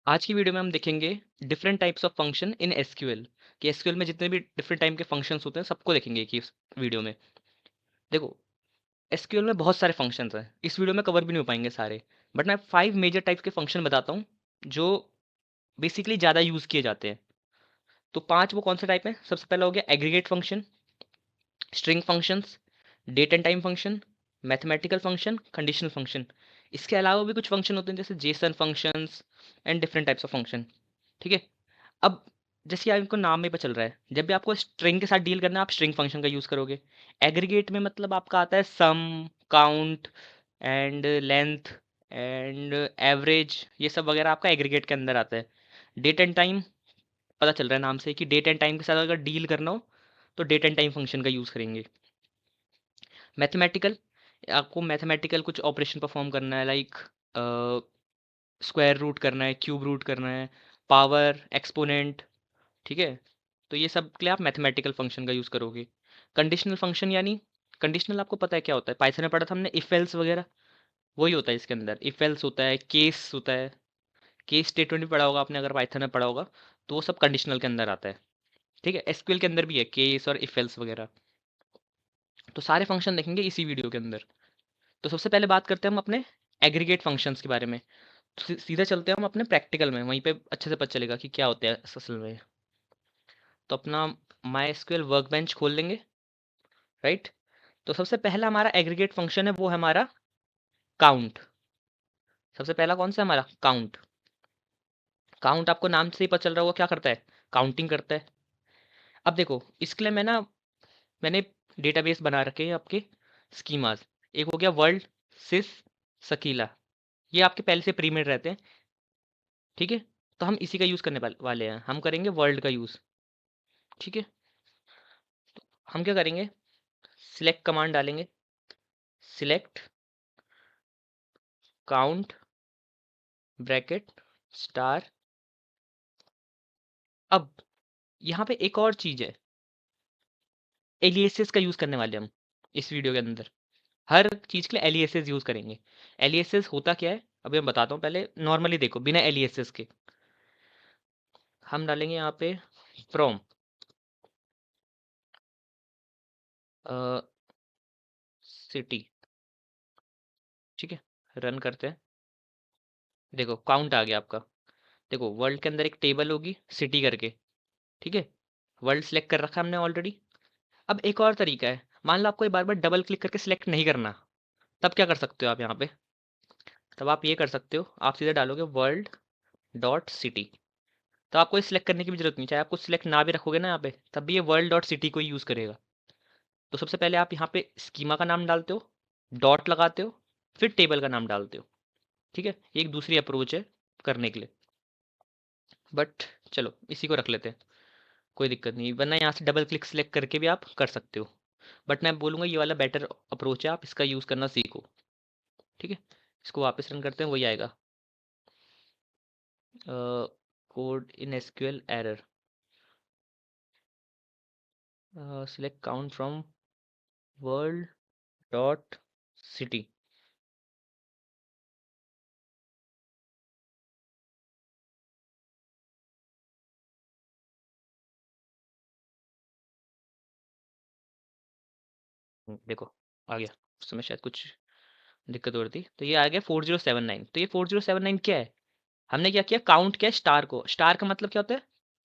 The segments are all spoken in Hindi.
आज की वीडियो में हम देखेंगे different types of function in SQL कि एसक्यूएल में जितने भी डिफरेंट टाइप के फंक्शंस होते हैं सबको देखेंगे एक ही वीडियो में। देखो, एसक्यूएल में बहुत सारे फंक्शंस हैं, इस वीडियो में कवर भी नहीं हो पाएंगे सारे, बट मैं 5 मेजर टाइप्स के फंक्शन बताता हूँ जो बेसिकली ज़्यादा यूज़ किए जाते हैं। तो 5 वो कौन से टाइप हैं? सबसे पहला हो गया aggregate function, string functions, date and time function, mathematical function, conditional function. इसके अलावा भी कुछ फंक्शन होते हैं जैसे JSON functions and different types of function. ठीक है। अब जैसे आपको नाम में पता चल रहा है, जब भी आपको स्ट्रिंग के साथ डील करना है आप स्ट्रिंग फंक्शन का यूज़ करोगे। एग्रीगेट में मतलब आपका आता है sum, count and length and average, ये सब वगैरह आपका एग्रीगेट के अंदर आता है। डेट एंड टाइम, पता चल रहा है नाम से कि डेट एंड टाइम के साथ अगर डील करना हो तो डेट एंड टाइम फंक्शन का यूज़ करेंगे। मैथमेटिकल, आपको मैथमेटिकल कुछ ऑपरेशन परफॉर्म करना है, लाइक स्क्वायर रूट करना है, क्यूब रूट करना है, पावर, एक्सपोनेंट। ठीक है। तो ये सब के लिए आप मैथमेटिकल फंक्शन का यूज़ करोगे। कंडीशनल फंक्शन यानी, कंडीशनल आपको पता है क्या होता है? पाइथन में पढ़ा था हमने, इफ एल्स वगैरह, वही होता है इसके अंदर। इफ एल्स होता है, केस होता है, केस स्टेटमेंट भी पढ़ा होगा आपने अगर पाइथन में पढ़ा होगा, तो वो सब कंडीशनल के अंदर आता है। ठीक है। एसक्यूएल के अंदर भी है केस और इफ एल्स वगैरह। तो सारे फंक्शन देखेंगे इसी वीडियो के अंदर। तो सबसे पहले बात करते हैं हम अपने एग्रीगेट फंक्शंस के बारे में। तो सीधा चलते हैं हम अपने प्रैक्टिकल में, वहीं पे अच्छे से पता चलेगा कि क्या होता है असल में। तो अपना माई एसक्यूएल वर्कबेंच खोल लेंगे, राइट। तो सबसे पहला हमारा एग्रीगेट फंक्शन है, वो है हमारा काउंट। सबसे पहला कौन सा है हमारा? काउंट। काउंट आपको नाम से ही पता चल रहा होगा क्या करता है, काउंटिंग करता है। अब देखो, इसके लिए मैंने डेटाबेस बना रखे हैं आपके स्कीमास। एक हो गया वर्ल्ड, सिस, सकीला, ये आपके पहले से प्रीमेड रहते हैं। ठीक है। तो हम इसी का यूज़ करने वाले हैं, हम करेंगे वर्ल्ड का यूज़। ठीक है। हम क्या करेंगे, सिलेक्ट कमांड डालेंगे, सिलेक्ट काउंट ब्रैकेट स्टार। अब यहाँ पे एक और चीज़ है, एलियासेस का यूज़ करने वाले हम इस वीडियो के अंदर। हर चीज़ के लिए एलियासेस यूज़ करेंगे। एलियासेस होता क्या है अभी मैं बताता हूँ, पहले नॉर्मली देखो बिना एलियासेस के। हम डालेंगे यहाँ पे फ्रॉम सिटी। ठीक है। रन करते हैं। देखो काउंट आ गया आपका। देखो वर्ल्ड के अंदर एक टेबल होगी सिटी करके। ठीक है। वर्ल्ड सेलेक्ट कर रखा है हमने ऑलरेडी। अब एक और तरीका है, मान लो आपको एक बार बार डबल क्लिक करके सिलेक्ट नहीं करना, तब क्या कर सकते हो आप यहाँ पे? तब आप ये कर सकते हो, आप सीधे डालोगे वर्ल्ड डॉट सिटी। तो आपको सिलेक्ट करने की भी जरूरत नहीं, चाहे आपको सिलेक्ट ना भी रखोगे ना यहाँ पे, तब भी ये वर्ल्ड डॉट सिटी को यूज़ करेगा। तो सबसे पहले आप यहाँ पे स्कीमा का नाम डालते हो, डॉट लगाते हो, फिर टेबल का नाम डालते हो। ठीक है। ये एक दूसरी अप्रोच है करने के लिए, बट चलो इसी को रख लेते हैं, कोई दिक्कत नहीं, वरना यहाँ से डबल क्लिक सिलेक्ट करके भी आप कर सकते हो। बट मैं बोलूँगा ये वाला बेटर अप्रोच है, आप इसका यूज़ करना सीखो। ठीक है। इसको वापस रन करते हैं, वही आएगा code in SQL error, select count from world dot city. देखो आ गया, उस समय शायद कुछ दिक्कत हो रही थी। तो ये आ गया 4079। तो ये 4079 क्या है? हमने क्या किया, काउंट किया स्टार को। स्टार का मतलब क्या होता है?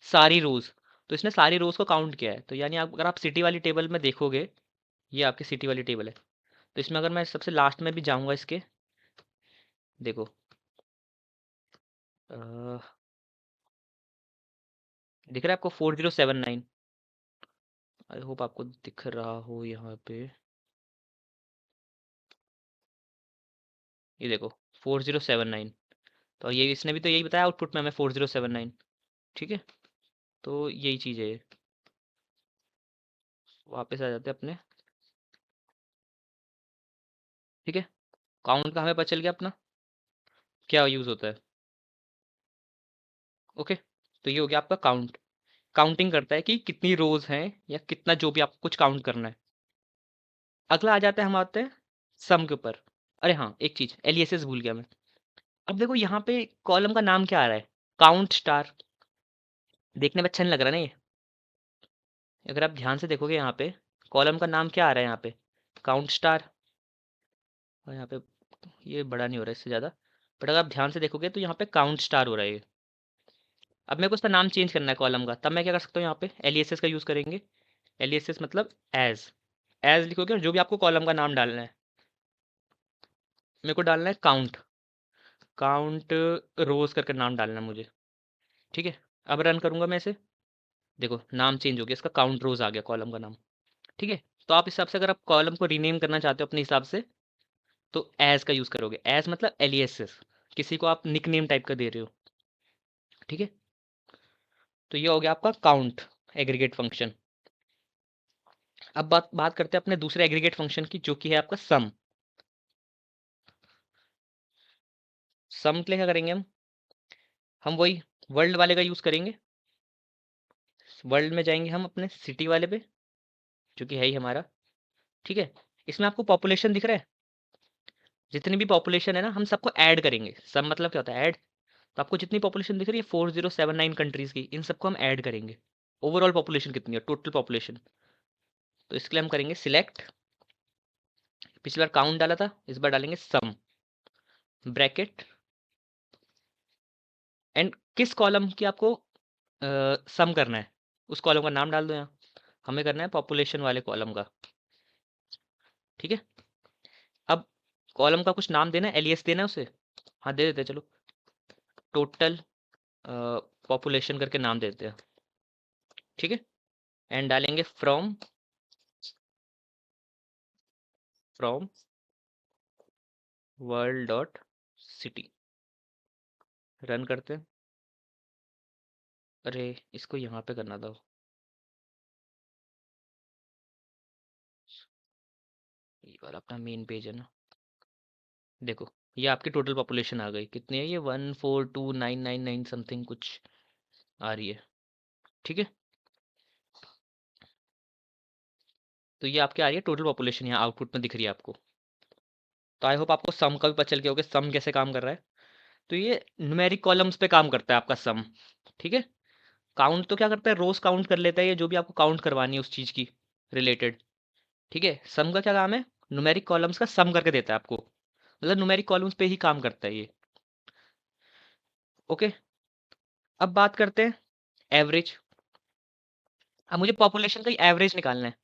सारी रोज। तो इसने सारी रोज को काउंट किया है। तो यानी आप अगर आप सिटी वाली टेबल में देखोगे, ये आपकी सिटी वाली टेबल है, तो इसमें अगर मैं सबसे लास्ट में भी जाऊंगा इसके, देखो दिख रहा है आपको 4079? आई होप आपको दिख रहा हो यहाँ पे। ये देखो 4079। तो ये इसने भी तो यही बताया आउटपुट में हमें 4079। ठीक है। तो यही चीज़ है ये। वापस आ जाते हैं अपने। ठीक है। काउंट का हमें पता चल गया अपना क्या यूज़ होता है। ओके। तो ये हो गया आपका काउंट, काउंटिंग करता है कि कितनी रोज हैं या कितना जो भी आपको कुछ काउंट करना है। अगला आ जाता है, हम आते हैं सम के ऊपर। अरे हाँ, एक चीज एलियासेस भूल गया मैं। अब देखो यहाँ पे कॉलम का नाम क्या आ रहा है, काउंट स्टार, देखने में अच्छा नहीं लग रहा ना ये? अगर आप ध्यान से देखोगे यहाँ पे कॉलम का नाम क्या आ रहा है यहाँ पे, काउंट स्टार, और यहाँ पे ये बड़ा नहीं हो रहा है इससे ज़्यादा, बट अगर आप ध्यान से देखोगे तो यहाँ पे काउंट स्टार हो रहा है ये। अब मेरे को इसका नाम चेंज करना है कॉलम का, तब मैं क्या कर सकता हूँ, यहाँ पे एलियासेस का यूज़ करेंगे। एलियासेस मतलब एज, एज लिखोगे और जो भी आपको कॉलम का नाम डालना है, मेरे को डालना है काउंट, काउंट रोज करके नाम डालना है मुझे। ठीक है, अब रन करूंगा मैं इसे, देखो नाम चेंज हो गया इसका, काउंट रोज आ गया कॉलम का नाम। ठीक है, तो आप इस हिसाब से अगर आप कॉलम को रीनेम करना चाहते हो अपने हिसाब से, तो एज का यूज़ करोगे। एज मतलब एलियासेस, किसी को आप निक नेम टाइप का दे रहे हो। ठीक है, तो ये हो गया आपका काउंट एग्रीगेट फंक्शन। अब बात बात करते हैं अपने दूसरे एग्रीगेट फंक्शन की, जो कि है आपका सम। सम के लिए क्या करेंगे हम वही वर्ल्ड वाले का यूज़ करेंगे। वर्ल्ड में जाएंगे हम अपने सिटी वाले पे, जो कि है ही हमारा। ठीक है, इसमें आपको पॉपुलेशन दिख रहा है, जितनी भी पॉपुलेशन है ना हम सबको ऐड करेंगे। सम मतलब क्या होता है, ऐड। तो आपको जितनी पॉपुलेशन दिख रही है 4079 कंट्रीज की, इन सबको हम ऐड करेंगे। ओवरऑल पॉपुलेशन कितनी है, टोटल पॉपुलेशन। तो इसके लिए हम करेंगे सिलेक्ट, पिछली बार काउंट डाला था, इस बार डालेंगे सम, ब्रैकेट, एंड किस कॉलम की आपको सम करना है उस कॉलम का नाम डाल दो यहाँ। हमें करना है पॉपुलेशन वाले कॉलम का। ठीक है, अब कॉलम का कुछ नाम देना है, एलियस देना है उसे। हाँ दे देते हैं, चलो टोटल पॉपुलेशन करके नाम देते हैं। ठीक है, एंड डालेंगे from, from world dot city, run करते हैं। अरे इसको यहाँ पे करना था, ये वाला अपना मेन पेज है ना। देखो ये आपकी टोटल पॉपुलेशन आ गई, कितनी है ये, 142999 समथिंग कुछ आ रही है। ठीक है, तो ये आपके आ रही है टोटल पॉपुलेशन, यहाँ आउटपुट में दिख रही है आपको। तो आई होप आपको सम का भी पता चल गया होगा सम कैसे काम कर रहा है। तो ये न्यूमेरिक कॉलम्स पे काम करता है आपका सम। ठीक है, काउंट तो क्या करता है, रोज काउंट कर लेता है, ये जो भी आपको काउंट करवानी है उस चीज़ की रिलेटेड। ठीक है, सम का क्या काम है, न्यूमेरिक कॉलम्स का सम करके देता है आपको, मतलब न्यूमेरिक कॉलम्स पे ही काम करता है ये। ओके, अब बात करते हैं एवरेज। अब मुझे पॉपुलेशन का एवरेज निकालना है।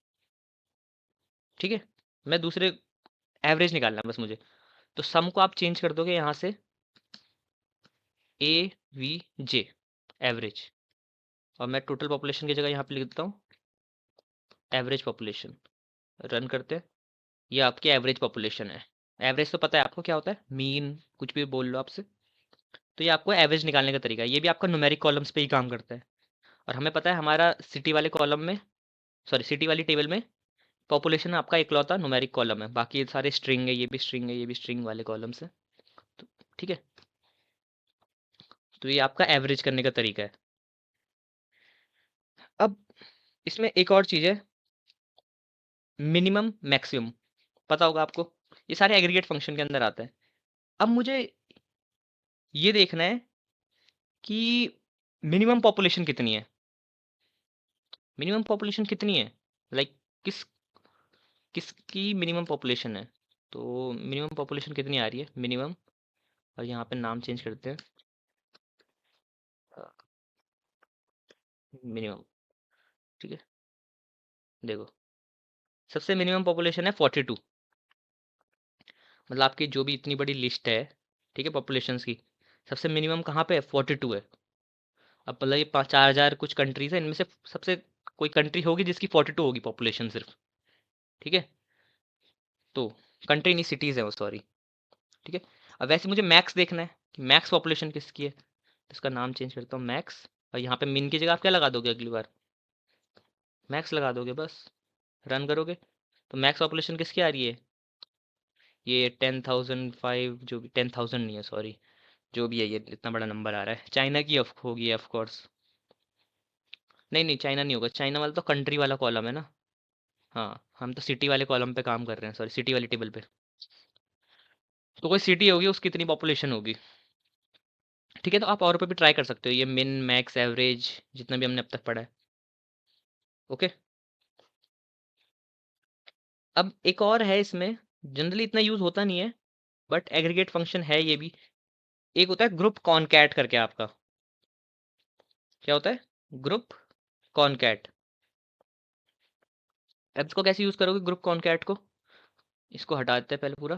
ठीक है, मैं दूसरे एवरेज निकालना है बस मुझे। तो सम को आप चेंज कर दोगे यहाँ से ए वी जे, एवरेज, और मैं टोटल पॉपुलेशन की जगह यहाँ पे लिख देता हूँ एवरेज पॉपुलेशन। रन करते हैं, ये आपकी एवरेज पॉपुलेशन है। एवरेज तो पता है आपको क्या होता है, मीन, कुछ भी बोल लो आपसे। तो ये आपको एवरेज निकालने का तरीका है, ये भी आपका न्यूमेरिक कॉलम्स पे ही काम करता है। और हमें पता है हमारा सिटी वाले कॉलम में, सॉरी सिटी वाली टेबल में पॉपुलेशन आपका इकलौता न्यूमेरिक कॉलम है, बाकी ये सारे स्ट्रिंग है, ये भी स्ट्रिंग है, ये भी स्ट्रिंग वाले कॉलम्स है। तो ठीक है, तो ये आपका एवरेज करने का तरीका है। अब इसमें एक और चीज़ है, मिनिमम मैक्सिमम, पता होगा आपको, ये सारे एग्रीगेट फंक्शन के अंदर आता है। अब मुझे ये देखना है कि मिनिमम पॉपुलेशन कितनी है, मिनिमम पॉपुलेशन कितनी है, लाइक किस किसकी मिनिमम पॉपुलेशन है। तो मिनिमम पॉपुलेशन कितनी आ रही है, मिनिमम, और यहाँ पे नाम चेंज करते हैं मिनिमम। ठीक है, देखो सबसे मिनिमम पॉपुलेशन है 42, मतलब आपकी जो भी इतनी बड़ी लिस्ट है, ठीक है पॉपुलेशंस की, सबसे मिनिमम कहाँ पे है, 42 है। अब मतलब ये 4,000 कुछ कंट्रीज है, इनमें से सबसे कोई कंट्री होगी जिसकी 42 होगी पॉपुलेशन सिर्फ। ठीक है, तो कंट्री नहीं, सिटीज़ है वो, सॉरी। ठीक है, अब वैसे मुझे मैक्स देखना है कि मैक्स पॉपुलेशन किसकी है, तो इसका नाम चेंज करता हूँ मैक्स, और यहाँ पे मिन की जगह आप क्या लगा दोगे अगली बार, मैक्स लगा दोगे बस। रन करोगे तो मैक्स पॉपुलेशन किसकी आ रही है, ये 10,005, जो भी 10,000 नहीं है सॉरी, जो भी है ये इतना बड़ा नंबर आ रहा है, चाइना की होगी ऑफ कोर्स। नहीं नहीं चाइना नहीं होगा, चाइना वाला तो कंट्री वाला कॉलम है ना। हाँ, हम तो सिटी वाले कॉलम पे काम कर रहे हैं, सॉरी सिटी वाली टेबल पे। तो कोई सिटी होगी उसकी इतनी पॉपुलेशन होगी। ठीक है, तो आप और पे भी ट्राई कर सकते हो, ये मिन मैक्स एवरेज जितना भी हमने अब तक पढ़ा है। ओके, अब एक और है इसमें, जनरली इतना यूज होता नहीं है, बट एग्रीगेट फंक्शन है ये भी। एक होता है ग्रुप कॉनकैट करके आपका। क्या होता है? Group concat. अब इसको कैसे यूज करोगे ग्रुप कॉनकैट को? इसको हटा देते हैं पहले पूरा।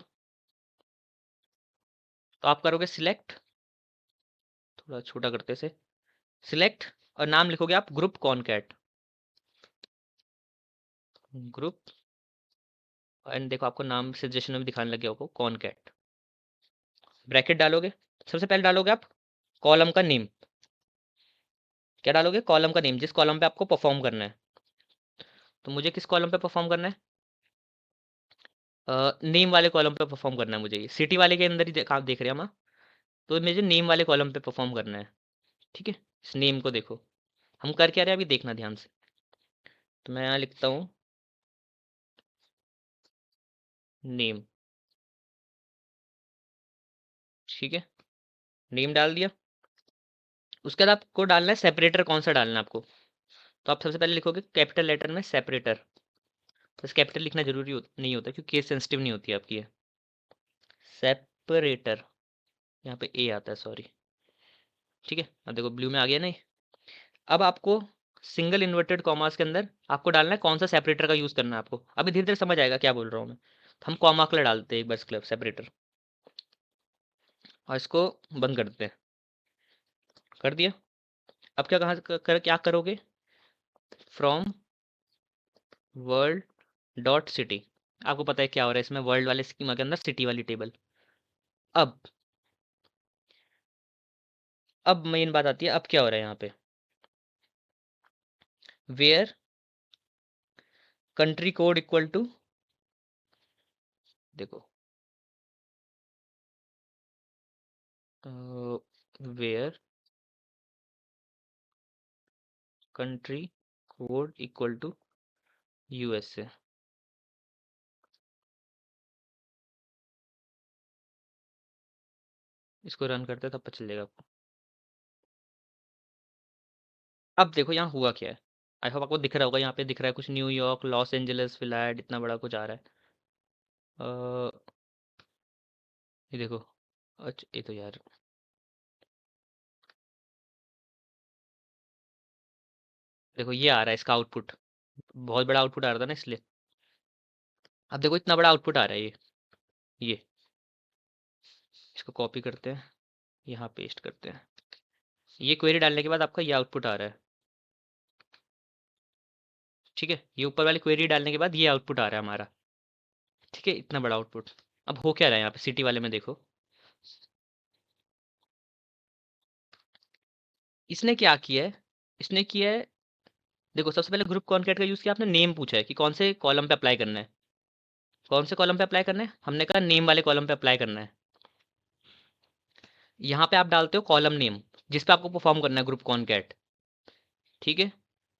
तो आप करोगे सिलेक्ट, थोड़ा छोटा करते से, सिलेक्ट, और नाम लिखोगे आप ग्रुप कॉनकैट, ग्रुप, एंड देखो आपको नाम सजेशन में भी दिखाने लग गया होगा कॉनकैट। ब्रैकेट डालोगे, सबसे पहले डालोगे आप कॉलम का नेम। क्या डालोगे? कॉलम का नेम, जिस कॉलम पे आपको परफॉर्म करना है। तो मुझे किस कॉलम पे परफॉर्म करना है? नेम वाले कॉलम पे परफॉर्म करना है मुझे, ये सिटी वाले के अंदर ही आप देख रहे हैं हम। तो मुझे नेम वाले कॉलम पे परफॉर्म करना है। ठीक है, इस नेम को देखो, हम कर क्या रहे हैं अभी, देखना ध्यान से। तो मैं यहाँ लिखता हूँ नेम। ठीक है, नेम डाल दिया। उसके बाद आपको डालना है सेपरेटर, कौन सा डालना है आपको। तो आप सबसे पहले लिखोगे कैपिटल लेटर में सेपरेटर। बस कैपिटल लिखना जरूरी नहीं होता, क्योंकि केस सेंसिटिव नहीं होती आपकी ये। सेपरेटर, यहाँ पे ए आता है, सॉरी। ठीक है, अब देखो ब्लू में आ गया नहीं। अब आपको सिंगल इन्वर्टेड कॉमास के अंदर आपको डालना है कौन सा सेपरेटर का यूज करना है आपको। अभी धीरे धीरे समझ आएगा क्या बोल रहा हूँ मैं। तो हम कॉमा के लिए डालते हैं एक बस क्लब सेपरेटर, और इसको बंद कर देते हैं। कर दिया। अब क्या क्या करोगे? From world dot city. आपको पता है क्या हो रहा है इसमें, वर्ल्ड वाले स्कीमा के अंदर सिटी वाली टेबल। अब मेन बात आती है, अब क्या हो रहा है यहाँ पे, where country code equal to, देखो where country code equal to USA. इसको रन करते हैं तब पता चलेगा आपको। अब देखो यहाँ हुआ क्या है, आई होप आपको दिख रहा होगा, यहाँ पे दिख रहा है कुछ न्यूयॉर्क, लॉस एंजलिस, फिलैड, इतना बड़ा कुछ आ रहा है। ये देखो, अच्छा ये तो यार, देखो ये आ रहा है इसका आउटपुट, बहुत बड़ा आउटपुट आ रहा था ना इसलिए। अब देखो इतना बड़ा आउटपुट आ रहा है ये इसको कॉपी करते हैं, यहाँ पेस्ट करते हैं। ये क्वेरी डालने के बाद आपका ये आउटपुट आ रहा है। ठीक है, ये ऊपर वाली क्वेरी डालने के बाद ये आउटपुट आ रहा है हमारा। ठीक है, इतना बड़ा आउटपुट। अब हो क्या रहा है यहाँ पे सिटी वाले में, देखो इसने क्या किया है, इसने किया है, देखो सबसे पहले ग्रुप कॉन्कैट का यूज किया, आपने नेम पूछा है कि कौन से कॉलम पे अप्लाई करना है। कौन से कॉलम पे अप्लाई करना है? हमने कहा नेम वाले कॉलम पे अप्लाई करना है। यहाँ पे आप डालते हो कॉलम नेम, जिस पे आपको परफॉर्म करना है ग्रुप कॉन्कैट। ठीक है,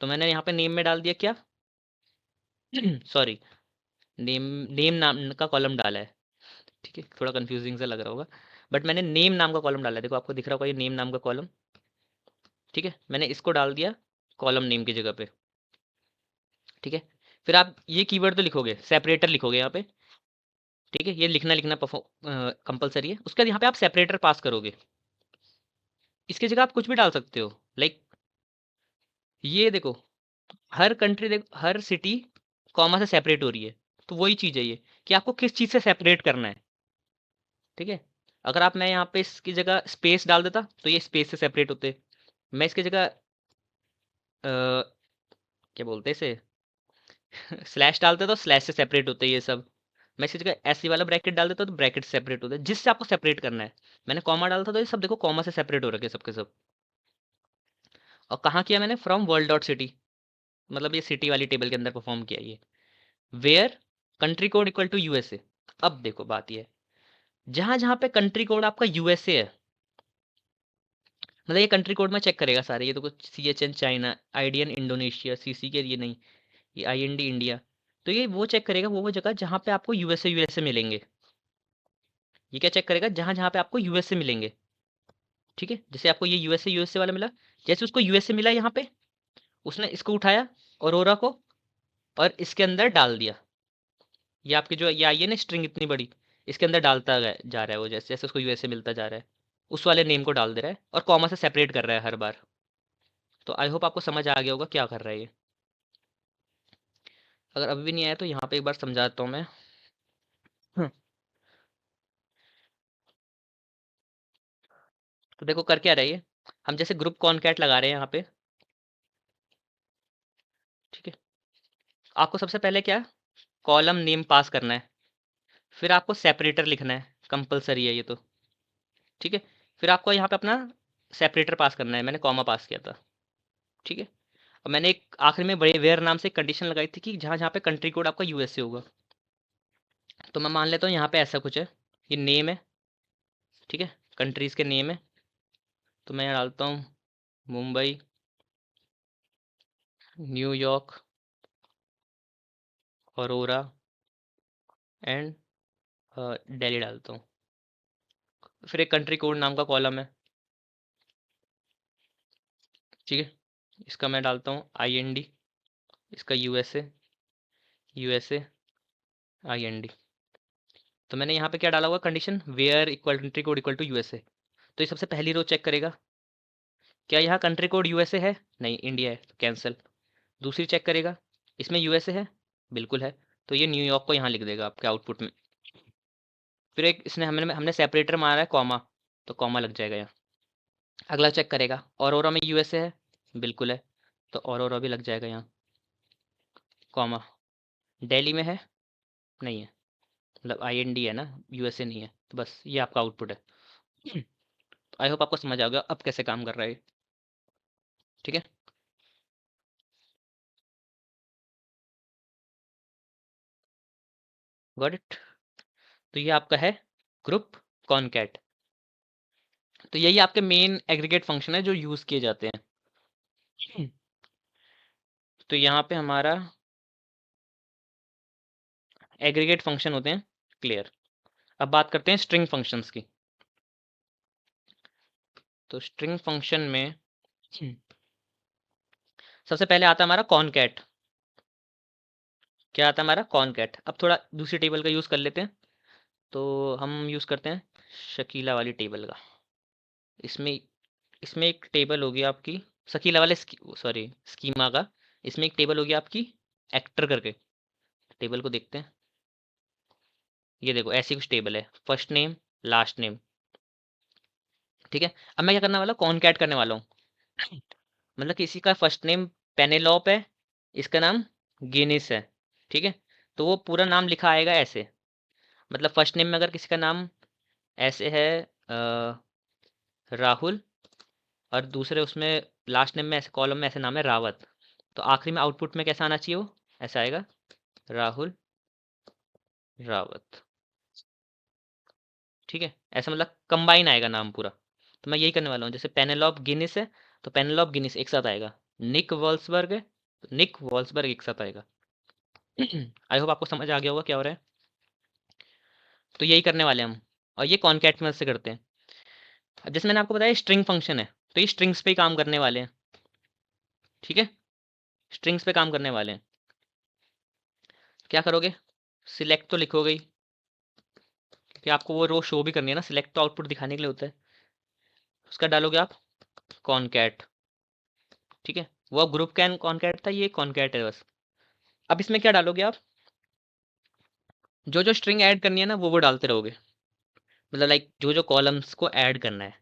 तो मैंने यहाँ पे नेम में डाल दिया क्या, सॉरी, नेम, नेम नाम का कॉलम डाला है। ठीक है, थोड़ा कंफ्यूजिंग सा लग रहा होगा, बट मैंने नेम नाम का कॉलम डाला है, देखो आपको दिख रहा होगा ये नेम नाम का कॉलम। ठीक है, मैंने इसको डाल दिया कॉलम नेम की जगह पे। ठीक है, फिर आप ये कीवर्ड तो लिखोगे, सेपरेटर लिखोगे यहाँ पे। ठीक है, ये लिखना लिखना कंपलसरी है। उसके बाद यहाँ पे आप सेपरेटर पास करोगे, इसकी जगह आप कुछ भी डाल सकते हो, लाइक ये देखो, हर कंट्री देखो, हर सिटी कॉमा से सेपरेट हो रही है। तो वही चीज़ है ये, कि आपको किस चीज़ से सेपरेट करना है। ठीक है, अगर आप, मैं यहाँ पे इसकी जगह स्पेस डाल देता तो ये स्पेस से सेपरेट होते। मैं इसकी जगह क्या बोलते हैं इसे, स्लैश डालते तो स्लैश से सेपरेट होते ये सब। मैं इसकी जगह ऐसी वाला ब्रैकेट डाल देता तो ब्रैकेट सेपरेट होते, जिससे आपको सेपरेट करना है। मैंने कॉमा डाला था तो ये सब देखो कॉमा से सेपरेट हो रखे सबके सब। और कहाँ किया मैंने? फ्रॉम वर्ल्ड डॉट सिटी, मतलब ये सिटी वाली टेबल के अंदर परफॉर्म किया ये। Where country code equal to USA. अब देखो बात ये है, जहां जहां पे कंट्री कोड आपका यूएसए है, मतलब ये कंट्री कोड में चेक करेगा सारे, ये तो कुछ CHN चाइना, आईडीएन इंडोनेशिया, CC के ये नहीं, ये IND इंडिया। तो ये वो चेक करेगा, वो जगह जहां पे आपको यूएसए मिलेंगे। ये क्या चेक करेगा? जहां जहां पे आपको यूएसए मिलेंगे। ठीक है, जैसे आपको ये यूएसए वाला मिला, जैसे उसको यूएसए मिला यहाँ पे, उसने इसको उठाया ऑरोरा को और इसके अंदर डाल दिया। ये आपकी जो ये आई है ना स्ट्रिंग इतनी बड़ी, इसके अंदर डालता जा रहा है वो, जैसे जैसे उसको यूएसए मिलता जा रहा है उस वाले नेम को डाल दे रहा है और कॉमा से सेपरेट कर रहा है हर बार। तो आई होप आपको समझ आ गया होगा क्या कर रहा है ये। अगर अभी भी नहीं आया तो यहाँ पे एक बार समझाता हूँ मैं। हम्म, तो देखो कर क्या रहा है ये, हम जैसे ग्रुप कॉनकैट लगा रहे हैं यहाँ पे, ठीक है। आपको सबसे पहले क्या कॉलम नेम पास करना है, फिर आपको सेपरेटर लिखना है, कंपलसरी है ये तो, ठीक है। फिर आपको यहाँ पे अपना सेपरेटर पास करना है, मैंने कॉमा पास किया था, ठीक है। और मैंने एक आखिर में बड़े वेयर नाम से कंडीशन लगाई थी कि जहाँ जहाँ पे कंट्री कोड आपका यूएसए होगा। तो मैं मान लेता हूँ यहाँ पे ऐसा कुछ है, ये नेम है, ठीक है, कंट्रीज के नेम है। तो मैं यहाँ डालता हूँ मुंबई, न्यूयॉर्क, अरोरा एंड दिल्ली डालता हूँ। फिर एक कंट्री कोड नाम का कॉलम है, ठीक है, इसका मैं डालता हूँ IND, इसका यूएसए IND। तो मैंने यहाँ पे क्या डाला हुआ condition, where equal country code equal to USA. तो ये सबसे पहली रो चेक करेगा, क्या यहाँ कंट्री कोड यूएसए है, नहीं इंडिया है, तो कैंसिल। दूसरी चेक करेगा, इसमें यूएसए है, बिल्कुल है, तो ये न्यूयॉर्क को यहाँ लिख देगा आपके आउटपुट में। फिर एक इसने हमने सेपरेटर मारा है कॉमा, तो कॉमा लग जाएगा यहाँ। अगला चेक करेगा ऑरोरा में यूएसए है, बिल्कुल है, तो ऑरोरा भी लग जाएगा यहाँ, कॉमा। दिल्ली में है, नहीं है, मतलब IND है ना, यूएसए नहीं है, तो बस ये आपका आउटपुट है। आई होप आपको समझ आ गया अब कैसे काम कर रहा है, ठीक है। Got it. तो ये आपका है ग्रुप कॉनकैट। तो यही आपके मेन एग्रीगेट फंक्शन है जो यूज किए जाते हैं। तो यहाँ पे हमारा एग्रीगेट फंक्शन होते हैं, क्लियर। अब बात करते हैं स्ट्रिंग फंक्शंस की। तो स्ट्रिंग फंक्शन में सबसे पहले आता है हमारा कॉनकैट। क्या आता है हमारा कॉनकैट। अब थोड़ा दूसरी टेबल का यूज कर लेते हैं, तो हम यूज करते हैं शकीला वाली टेबल का। इसमें इसमें एक टेबल होगी आपकी शकीला वाले सॉरी स्कीमा का। इसमें एक टेबल होगी आपकी एक्टर करके, टेबल को देखते हैं। ये देखो ऐसी कुछ टेबल है, फर्स्ट नेम लास्ट नेम, ठीक है। अब मैं क्या करने वाला हूँ, कॉनकैट करने वाला हूँ। मतलब किसी का फर्स्ट नेम पेनेलोप है, इसका नाम गिनिस है, ठीक है। तो वो पूरा नाम लिखा आएगा ऐसे, मतलब फर्स्ट नेम में अगर किसी का नाम ऐसे है राहुल, और दूसरे उसमें लास्ट नेम में ऐसे कॉलम में ऐसे नाम है रावत, तो आखिरी में आउटपुट में कैसा आना चाहिए, वो ऐसा आएगा राहुल रावत, ठीक है। ऐसा मतलब कंबाइन आएगा नाम पूरा। तो मैं यही करने वाला हूँ, जैसे पेनेलॉप गिनिस है तो पेनेलॉप गिनिस एक साथ आएगा, निक वॉल्सबर्ग है तो निक वॉल्सबर्ग एक साथ आएगा। आई होप आपको समझ आ गया होगा क्या हो रहा है। तो यही करने वाले हम, और ये कॉनकैट में से करते हैं। अब जैसे मैंने आपको बताया स्ट्रिंग फंक्शन है, तो ये स्ट्रिंग्स पे ही काम करने वाले हैं, ठीक है। स्ट्रिंग्स पे काम करने वाले हैं। क्या करोगे, सिलेक्ट तो लिखोगे ही, कि आपको वो रो शो भी करनी है ना, सिलेक्ट तो आउटपुट दिखाने के लिए होता है। उसका डालोगे आप कॉनकैट, ठीक है। वो ग्रुप कैन कॉनकैट था, ये कॉनकैट है बस। अब इसमें क्या डालोगे आप, जो जो स्ट्रिंग ऐड करनी है ना वो डालते रहोगे, मतलब लाइक जो जो कॉलम्स को ऐड करना है।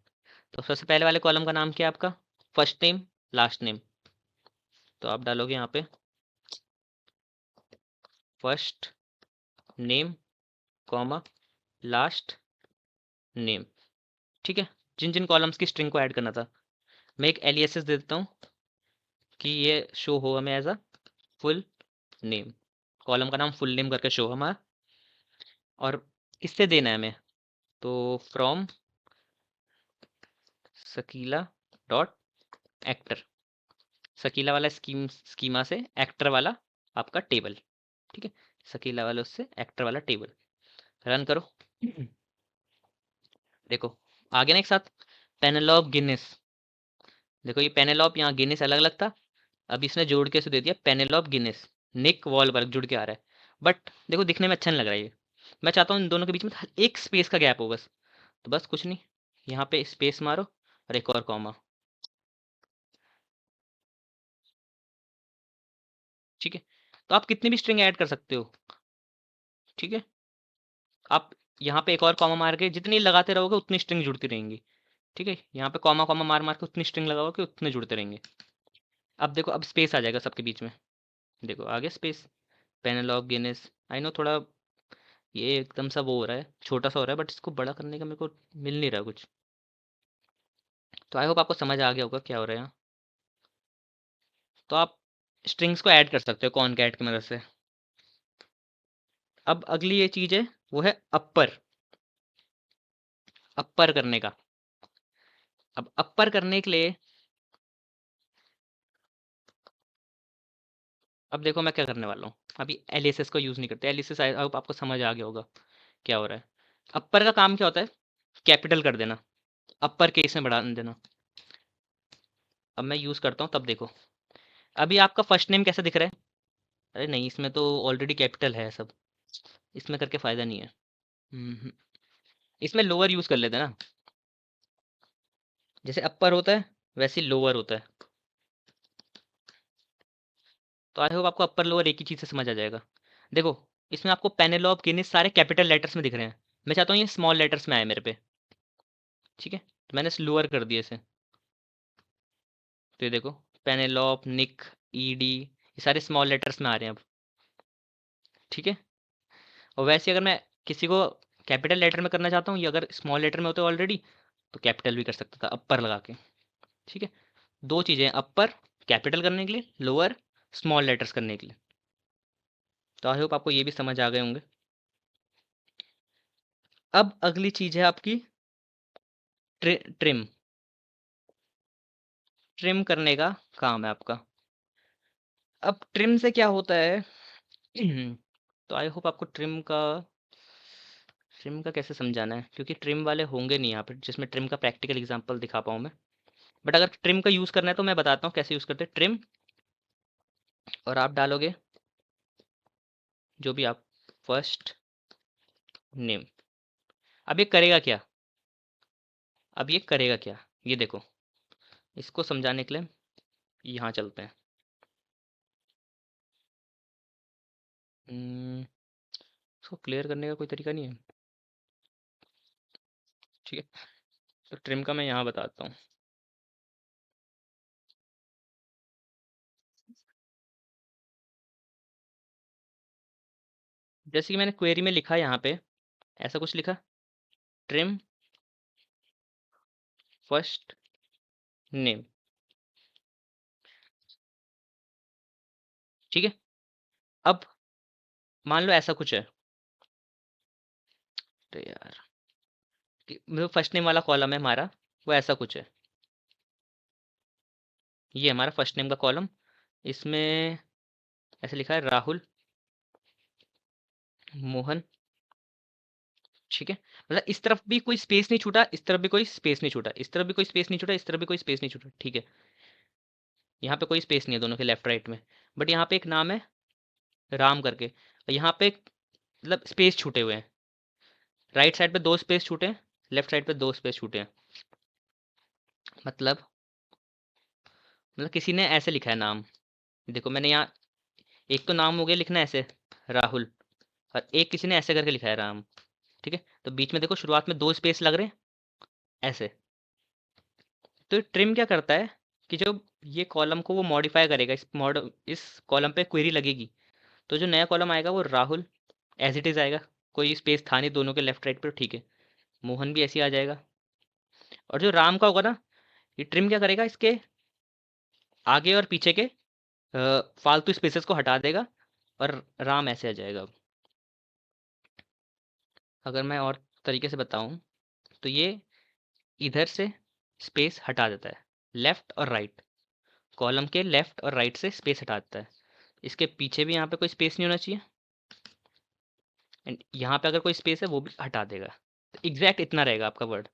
तो सबसे पहले वाले कॉलम का नाम क्या है आपका, फर्स्ट नेम लास्ट नेम। तो आप डालोगे यहाँ पे first name comma last name, ठीक है। जिन जिन कॉलम्स की स्ट्रिंग को ऐड करना था, मैं एक एलियासेस दे देता हूँ कि ये शो हो हमें as a full name, column का नाम फुल नेम करके शो हमारा। और किससे देना है हमें, तो from Sakila dot actor, Sakila वाला स्कीमा से एक्टर वाला आपका टेबल, ठीक है। शकीला वाला उससे एक्टर वाला टेबल, रन करो। देखो आ गया ना एक साथ। पेनेलॉप गिनेस। देखो ये पेनेलॉप यहाँ गिनेस अलग अलग था, अब इसने जोड़ के इसे दे दिया पेनेलॉप गिनेस। निक वॉलबर्ग जुड़ के आ रहा है, बट देखो दिखने में अच्छा नहीं लग रहा है ये। मैं चाहता हूँ इन दोनों के बीच में एक स्पेस का गैप हो बस। तो बस कुछ नहीं, यहाँ पे स्पेस मारो और एक और कॉमा। ठीक है, तो आप कितनी भी स्ट्रिंग ऐड कर सकते हो। ठीक है, आप यहाँ पे एक और कॉमा मार के जितनी लगाते रहोगे उतनी स्ट्रिंग जुड़ती रहेंगी। ठीक है, यहाँ पे कॉमा कॉमा मार मार के उतनी स्ट्रिंग लगाओगे उतने जुड़ते रहेंगे। अब देखो, अब स्पेस आ जाएगा सबके बीच में। देखो आ गया स्पेस। पेनेलॉप गिनेस। आई नो थोड़ा ये एकदम सा वो हो रहा है, छोटा सा हो रहा है, बट इसको बड़ा करने का मेरे को मिल नहीं रहा कुछ। तो आई होप आपको समझ आ गया होगा क्या हो रहा है यहाँ। तो आप स्ट्रिंग्स को ऐड कर सकते हो कॉन कैट की मदद से। अब अगली ये चीज है, वो है अपर। अपर करने का। अब अपर करने के लिए अब देखो मैं क्या करने वाला हूँ। अभी एलिसिस को यूज नहीं करते। एलिसिस अब आपको समझ आ गया होगा क्या हो रहा है। अपर का काम क्या होता है, कैपिटल कर देना, अपर केस में बढ़ा देना। अब मैं यूज करता हूँ तब देखो। अभी आपका फर्स्ट नेम कैसा दिख रहा है। अरे नहीं, इसमें तो ऑलरेडी कैपिटल है सब, इसमें करके फायदा नहीं है। हम्म, इसमें लोअर यूज कर लेते हैं ना। जैसे अपर होता है वैसे लोअर होता है। तो आई होप आपको अपर लोअर एक ही चीज से समझ आ जाएगा। देखो, इसमें आपको पेनेलॉप गिनेस सारे कैपिटल लेटर्स में दिख रहे हैं। मैं चाहता हूँ ये स्मॉल लेटर्स में आए मेरे पे। ठीक है, तो मैंने लोअर कर दिया इसे। तो ये देखो, पेनेलॉप, निक, ईडी, ये सारे स्मॉल लेटर्स में आ रहे हैं अब। ठीक है, और वैसे अगर मैं किसी को कैपिटल लेटर में करना चाहता हूँ, या अगर स्मॉल लेटर में होते ऑलरेडी, तो कैपिटल भी कर सकता था अपर लगा के। ठीक है, दो चीजें, अपर कैपिटल करने के लिए, लोअर स्मॉल लेटर्स करने के लिए। तो आई होप आपको ये भी समझ आ गए होंगे। अब अगली चीज है आपकी ट्रिम। ट्रिम करने का काम है आपका। अब ट्रिम से क्या होता है तो आई होप आपको ट्रिम का कैसे समझाना है, क्योंकि ट्रिम वाले होंगे नहीं यहाँ पर जिसमें ट्रिम का प्रैक्टिकल एग्जांपल दिखा पाऊँ मैं। बट अगर ट्रिम का यूज़ करना है तो मैं बताता हूँ कैसे यूज़ करते हैं ट्रिम। और आप डालोगे जो भी आप फर्स्ट नेम। अब ये करेगा क्या, अब ये करेगा क्या, ये देखो। इसको समझाने के लिए यहाँ चलते हैं। इसको क्लियर करने का कोई तरीका नहीं है। ठीक है, तो ट्रिम का मैं यहाँ बताता हूँ। जैसे कि मैंने क्वेरी में लिखा यहाँ पे, ऐसा कुछ लिखा, ट्रिम फर्स्ट नेम। ठीक है, अब मान लो ऐसा कुछ है। तो यार जो फर्स्ट नेम वाला कॉलम है हमारा, वो ऐसा कुछ है। ये हमारा फर्स्ट नेम का कॉलम, इसमें ऐसे लिखा है राहुल, मोहन। ठीक है, मतलब इस तरफ भी कोई स्पेस नहीं छूटा, इस तरफ भी कोई स्पेस नहीं छूटा, इस तरफ भी कोई स्पेस नहीं छूटा, इस तरफ भी कोई स्पेस नहीं छूटा। ठीक है, यहाँ पे कोई स्पेस नहीं है दोनों के लेफ्ट राइट में। बट यहाँ पे एक नाम है राम करके, और यहाँ पे मतलब स्पेस छूटे हुए हैं। राइट साइड पे दो स्पेस छूटे हैं, लेफ्ट साइड पे दो स्पेस छूटे हैं। मतलब किसी ने ऐसे लिखा है नाम। देखो मैंने यहाँ, एक तो नाम हो गया लिखना ऐसे राहुल, और एक किसी ने ऐसे करके लिखा है राम। ठीक है, तो बीच में देखो शुरुआत में दो स्पेस लग रहे हैं ऐसे। तो ट्रिम क्या करता है कि जो ये कॉलम को वो मॉडिफाई करेगा, इस कॉलम पे क्वेरी लगेगी, तो जो नया कॉलम आएगा वो राहुल एज इट इज आएगा। कोई स्पेस था नहीं दोनों के लेफ्ट राइट पे। ठीक है, मोहन भी ऐसे ही आ जाएगा। और जो राम का होगा ना, ये ट्रिम क्या करेगा, इसके आगे और पीछे के फालतू स्पेसेस को हटा देगा, और राम ऐसे आ जाएगा। अगर मैं और तरीके से बताऊं, तो ये इधर से स्पेस हटा देता है, लेफ्ट और राइट, कॉलम के लेफ्ट और राइट से स्पेस हटा देता है। इसके पीछे भी यहाँ पे कोई स्पेस नहीं होना चाहिए, एंड यहाँ पे अगर कोई स्पेस है वो भी हटा देगा। तो एग्जैक्ट इतना रहेगा आपका वर्ड।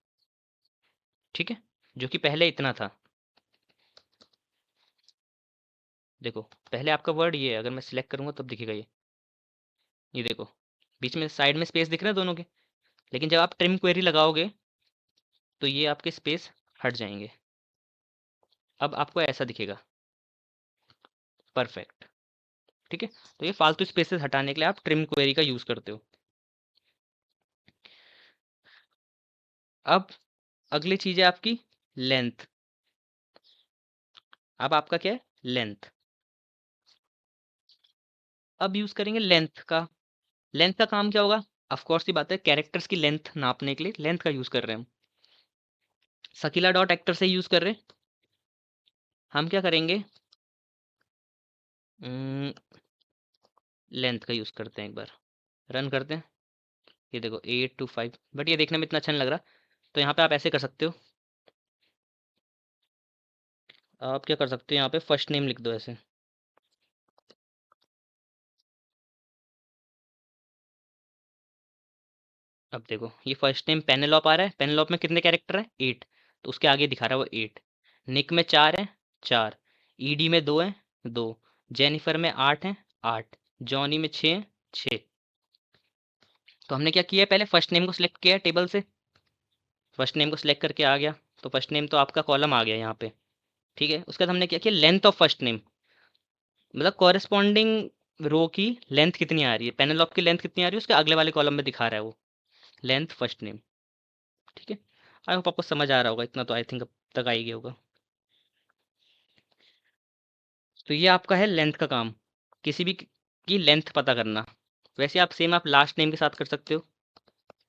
ठीक है, जो कि पहले इतना था। देखो पहले आपका वर्ड ये है, अगर मैं सिलेक्ट करूंगा तब दिखेगा ये देखो बीच में साइड में स्पेस दिख रहे हैं दोनों के, लेकिन जब आप ट्रिम क्वेरी लगाओगे तो ये आपके स्पेस हट जाएंगे। अब आपको ऐसा दिखेगा, परफेक्ट। ठीक है, तो ये फालतू स्पेसेस हटाने के लिए आप ट्रिम क्वेरी का यूज करते हो। अब अगली चीज है आपकी लेंथ। अब आपका क्या है, लेंथ। अब यूज करेंगे लेंथ का। लेंथ का काम क्या होगा, ऑफ कोर्स की बात है, कैरेक्टर्स की लेंथ नापने के लिए लेंथ का यूज कर रहे हैं हम। सकीला डॉट एक्टर से यूज कर रहे हैं। हम क्या करेंगे, लेंथ का यूज करते हैं, एक बार रन करते हैं। ये देखो 8 to 5, बट ये देखने में इतना अच्छा नहीं लग रहा, तो यहाँ पे आप ऐसे कर सकते हो। आप क्या कर सकते हो, यहाँ पे फर्स्ट नेम लिख दो ऐसे। अब देखो ये फर्स्ट नेम पेनेलॉप आ रहा है, पेनेलॉप में कितने कैरेक्टर हैं, 8, तो उसके आगे दिखा रहा है वो 8। निक में 4 है, 4। ईडी में 2 है, 2। जेनिफर में 8 है, 8। जॉनी में 6 है, 6। तो हमने क्या किया है, पहले फर्स्ट नेम को सिलेक्ट किया है टेबल से। फर्स्ट नेम को सिलेक्ट करके आ गया, तो फर्स्ट नेम तो आपका कॉलम आ गया यहाँ पे। ठीक है, उसके बाद हमने क्या किया, लेंथ ऑफ फर्स्ट नेम, मतलब कॉरेस्पॉन्डिंग रो की लेंथ कितनी आ रही है, पेनेलॉप की लेंथ कितनी आ रही है, उसके अगले वाले कॉलम में दिखा रहा है वो लेंथ फर्स्ट नेम। ठीक है, आई होप आपको समझ आ रहा होगा, इतना तो आई थिंक अब तक आ ही गया होगा। तो ये आपका है लेंथ का काम, किसी भी की लेंथ पता करना। वैसे आप सेम आप लास्ट नेम के साथ कर सकते हो।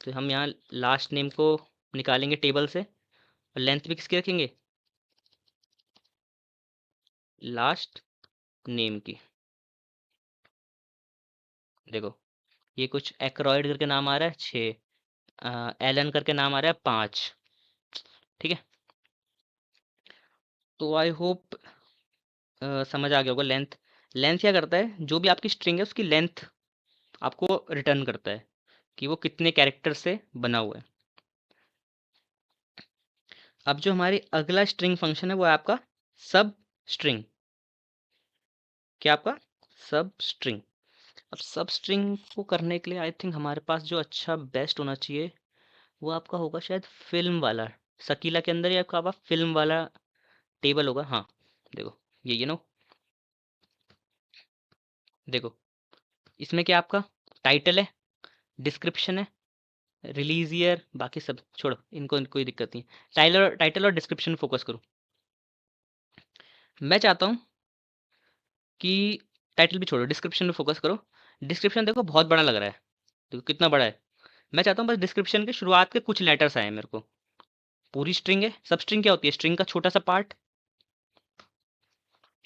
तो हम यहाँ लास्ट नेम को निकालेंगे टेबल से, और लेंथ भी किसकी रखेंगे, लास्ट नेम की। देखो ये कुछ एक्रॉयड करके नाम आ रहा है, 6। एलन करके नाम आ रहा है, 5। ठीक है, तो आई होप समझ आ गया होगा। लेंथ, लेंथ क्या करता है, जो भी आपकी स्ट्रिंग है उसकी लेंथ आपको रिटर्न करता है कि वो कितने कैरेक्टर से बना हुआ है। अब जो हमारी अगला स्ट्रिंग फंक्शन है वो है आपका सब स्ट्रिंग। क्या आपका, सब स्ट्रिंग। अब सब स्ट्रिंग को करने के लिए आई थिंक हमारे पास जो अच्छा बेस्ट होना चाहिए वो आपका होगा शायद फिल्म वाला। सकीला के अंदर ही आपका फिल्म वाला टेबल होगा। हाँ देखो ये नो, देखो इसमें क्या आपका टाइटल है, डिस्क्रिप्शन है, रिलीज ईयर, बाकी सब छोड़ो, इनको कोई दिक्कत नहीं। टाइटल टाइटल और डिस्क्रिप्शन फोकस करो। मैं चाहता हूँ कि टाइटल भी छोड़ो, डिस्क्रिप्शन में फोकस करो। डिस्क्रिप्शन देखो बहुत बड़ा लग रहा है, देखो कितना बड़ा है। मैं चाहता हूँ बस डिस्क्रिप्शन के शुरुआत के कुछ लेटर्स आए मेरे को। पूरी स्ट्रिंग है, सब स्ट्रिंग क्या होती है, स्ट्रिंग का छोटा सा पार्ट।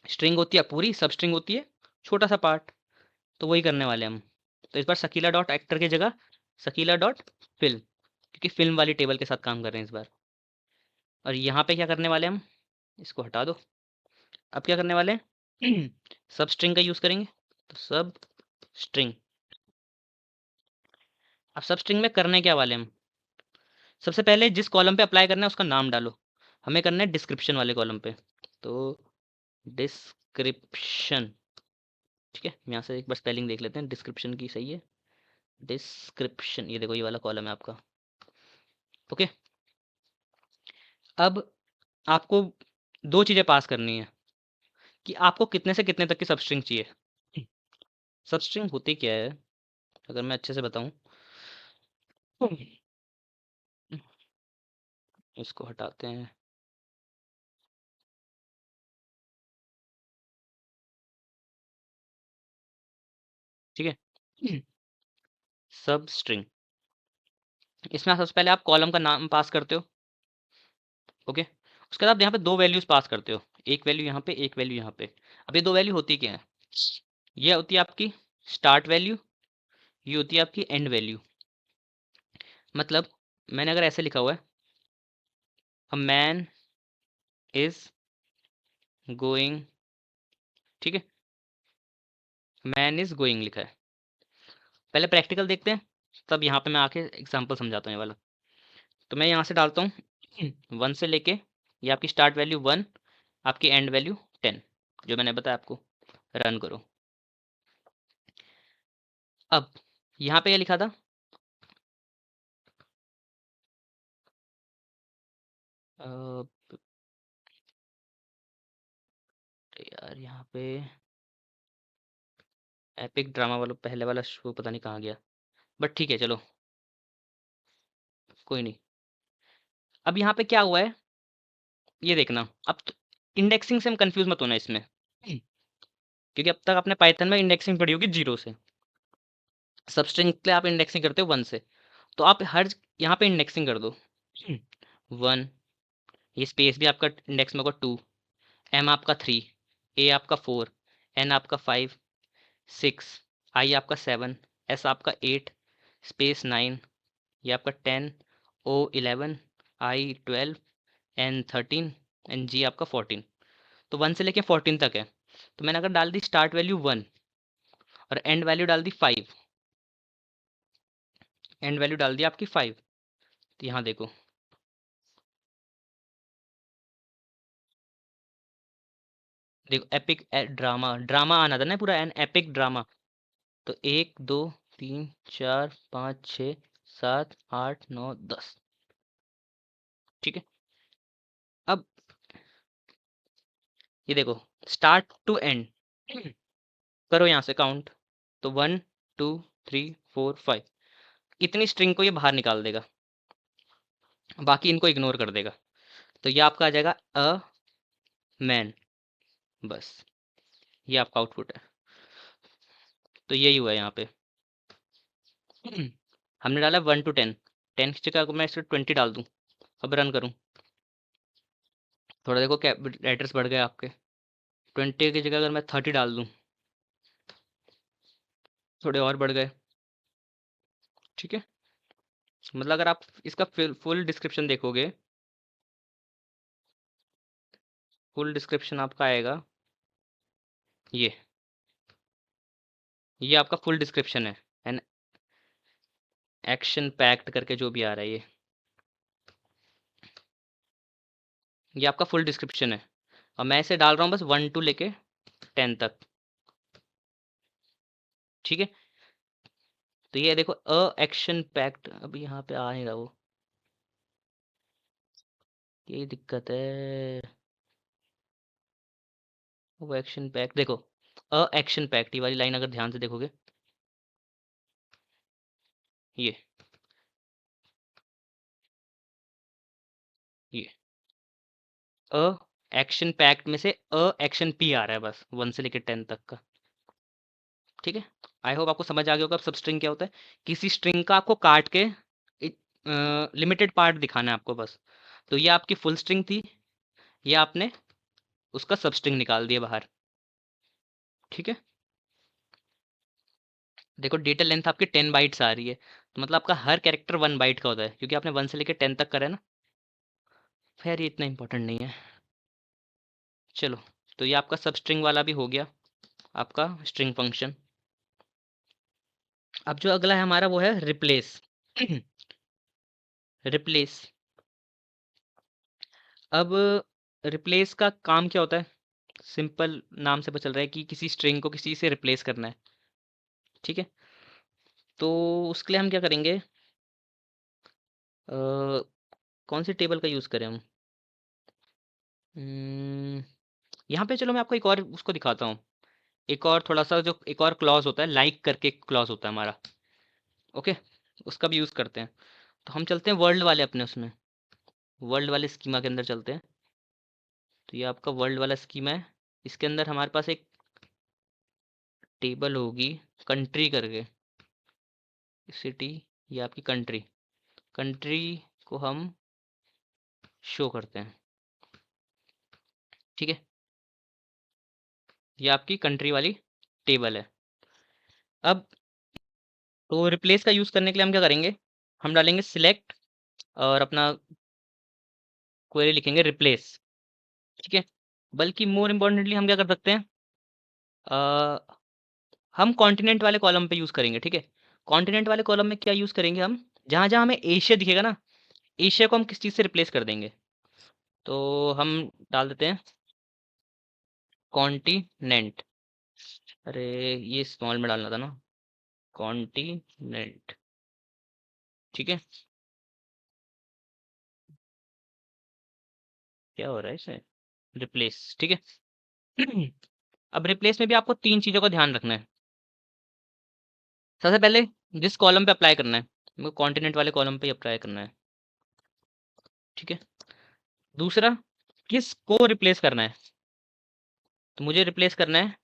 स्ट्रिंग होती है पूरी, सब स्ट्रिंग होती है छोटा सा पार्ट। तो वही करने वाले हम। तो इस बार सकीला डॉट एक्टर की जगह सकीला डॉट फिल्म, क्योंकि फिल्म वाली टेबल के साथ काम कर रहे हैं इस बार। और यहाँ पे क्या करने वाले हम, इसको हटा दो। अब क्या करने वाले हैं सब स्ट्रिंग का यूज करेंगे। तो सब स्ट्रिंग, अब सब स्ट्रिंग में करने क्या वाले हम, सबसे पहले जिस कॉलम पे अप्लाई करना है उसका नाम डालो। हमें करना है डिस्क्रिप्शन वाले कॉलम पे, तो डिस्क्रिप्शन। ठीक है, यहाँ से एक बार स्पेलिंग देख लेते हैं डिस्क्रिप्शन की, सही है, डिस्क्रिप्शन। ये देखो ये वाला कॉलम है आपका। ओके, अब आपको दो चीज़ें पास करनी है कि आपको कितने से कितने तक की सब स्ट्रिंग चाहिए। सब स्ट्रिंग होती क्या है, अगर मैं अच्छे से बताऊं, इसको हटाते हैं। ठीक है, सब स्ट्रिंग, इसमें सबसे पहले आप कॉलम का नाम पास करते हो। ओके, उसके बाद आप यहाँ पे दो वैल्यूज पास करते हो, एक वैल्यू यहाँ पे, एक वैल्यू यहाँ पे। अब ये दो वैल्यू होती क्या है, ये होती है आपकी स्टार्ट वैल्यू, ये होती है आपकी एंड वैल्यू। मतलब मैंने अगर ऐसे लिखा हुआ है, अ मैन इज गोइंग, ठीक है, मैन इज गोइंग लिखा है। पहले प्रैक्टिकल देखते हैं, तब यहाँ पे मैं आके एग्जाम्पल समझाता हूँ ये वाला। तो मैं यहाँ से डालता हूँ 1 से लेके ये आपकी स्टार्ट वैल्यू 1, आपकी एंड वैल्यू 10, जो मैंने बताया आपको। रन करो। अब यहाँ पे क्या लिखा था? अ, यार यहाँ पे एपिक ड्रामा वाला पहले वाला शो पता नहीं कहाँ गया, बट ठीक है चलो, कोई नहीं। अब यहाँ पे क्या हुआ है ये देखना। अब इंडेक्सिंग से हम कंफ्यूज मत होना इसमें, क्योंकि अब तक आपने पाइथन में इंडेक्सिंग पढ़ी होगी 0 से। सबस्ट्रिंग के लिए आप इंडेक्सिंग करते हो 1 से, तो आप हर यहाँ पे इंडेक्सिंग कर दो 1, ये स्पेस भी आपका इंडेक्स में होगा 2, एम आपका 3, ए आपका 4, एन आपका 5, 6, आई आपका 7, एस आपका 8, स्पेस 9, ये आपका 10, ओ 11, आई 12, एन 13, एंड जी आपका 14। तो 1 से लेके 14 तक है। तो मैंने अगर डाल दी स्टार्ट वैल्यू 1 और एंड वैल्यू डाल दी 5, एंड वैल्यू डाल दी आपकी 5, तो यहाँ देखो देखो एपिक ड्रामा, ड्रामा आना था ना पूरा, एन एपिक ड्रामा। तो 1 2 3 4 5 6 7 8 9 10, ठीक है। अब ये देखो स्टार्ट टू एंड करो यहाँ से काउंट, तो 1 2 3 4 5, इतनी स्ट्रिंग को ये बाहर निकाल देगा, बाकी इनको इग्नोर कर देगा। तो ये आपका आ जाएगा अ मैन, बस ये आपका आउटपुट है। तो यही हुआ है यहाँ पे। हमने डाला 1 to 10, 10 की जगह को मैं इसमें 20 डाल दूँ। अब रन करूँ, थोड़ा देखो क्या लेटर्स बढ़ गए आपके। 20 की जगह अगर मैं 30 डाल दूँ, थोड़े और बढ़ गए, ठीक है। मतलब अगर आप इसका फुल डिस्क्रिप्शन देखोगे, फुल डिस्क्रिप्शन आपका आएगा ये आपका फुल डिस्क्रिप्शन है, एन एक्शन पैक्ड करके जो भी आ रहा है ये आपका फुल डिस्क्रिप्शन है। और मैं इसे डाल रहा हूँ बस 1 to लेके 10 तक, ठीक है। तो ये देखो अ एक्शन पैक्ड, अब यहाँ पे आ नहीं रहा वो, यही दिक्कत है। वो एक्शन पैक्ड देखो, अ एक्शन पैक्ड ये वाली लाइन अगर ध्यान से देखोगे, ये ये अ एक्शन पैक्ड में से अ एक्शन पी आ रहा है बस 1 से लेके 10 तक का, ठीक है। आई होप आपको समझ आ गया होगा अब सब स्ट्रिंग क्या होता है। किसी स्ट्रिंग का आपको काट के लिमिटेड पार्ट दिखाना है आपको बस। तो ये आपकी फुल स्ट्रिंग थी, ये आपने उसका सब स्ट्रिंग निकाल दिया बाहर, ठीक है। देखो डेटा लेंथ आपकी 10 बाइट्स आ रही है, तो मतलब आपका हर कैरेक्टर 1 बाइट का होता है, क्योंकि आपने 1 से लेके 10 तक करा है ना। खैर ये इतना इंपॉर्टेंट नहीं है, चलो। तो ये आपका सब स्ट्रिंग वाला भी हो गया, आपका स्ट्रिंग फंक्शन। अब जो अगला है हमारा वो है रिप्लेस। रिप्लेस, अब रिप्लेस का काम क्या होता है? सिंपल नाम से पता चल रहा है कि किसी स्ट्रिंग को किसी से रिप्लेस करना है, ठीक है। तो उसके लिए हम क्या करेंगे, कौन सी टेबल का यूज़ करें हम? यहाँ पे चलो मैं आपको एक और उसको दिखाता हूँ, एक और थोड़ा सा जो एक और क्लॉज होता है, लाइक करके एक क्लॉज होता है हमारा, ओके, उसका भी यूज़ करते हैं। तो हम चलते हैं वर्ल्ड वाले अपने उसमें, वर्ल्ड वाले स्कीमा के अंदर चलते हैं। तो ये आपका वर्ल्ड वाला स्कीमा है, इसके अंदर हमारे पास एक टेबल होगी कंट्री करके, सिटी, ये आपकी कंट्री, कंट्री को हम शो करते हैं, ठीक है। ये आपकी कंट्री वाली टेबल है। अब तो रिप्लेस का यूज़ करने के लिए हम क्या करेंगे, हम डालेंगे सिलेक्ट और अपना क्वेरी लिखेंगे रिप्लेस, ठीक है। बल्कि मोर इम्पोर्टेंटली हम क्या कर सकते हैं, अ, हम कॉन्टिनेंट वाले कॉलम पे यूज़ करेंगे, ठीक है। कॉन्टिनेंट वाले कॉलम में क्या यूज़ करेंगे हम, जहाँ जहाँ हमें एशिया दिखेगा ना, एशिया को हम किस चीज़ से रिप्लेस कर देंगे, तो हम डाल देते हैं कॉन्टिनेंट। अरे ये स्मॉल में डालना था ना, कॉन्टिनेंट। ठीक है, क्या हो रहा है इसे, रिप्लेस। ठीक है। अब रिप्लेस में भी आपको तीन चीजों का ध्यान रखना है। सबसे पहले जिस कॉलम पे अप्लाई करना है, मेरे को कॉन्टिनेंट वाले कॉलम पे अप्लाई करना है। ठीक है। दूसरा, किस को रिप्लेस करना है, तो मुझे रिप्लेस करना है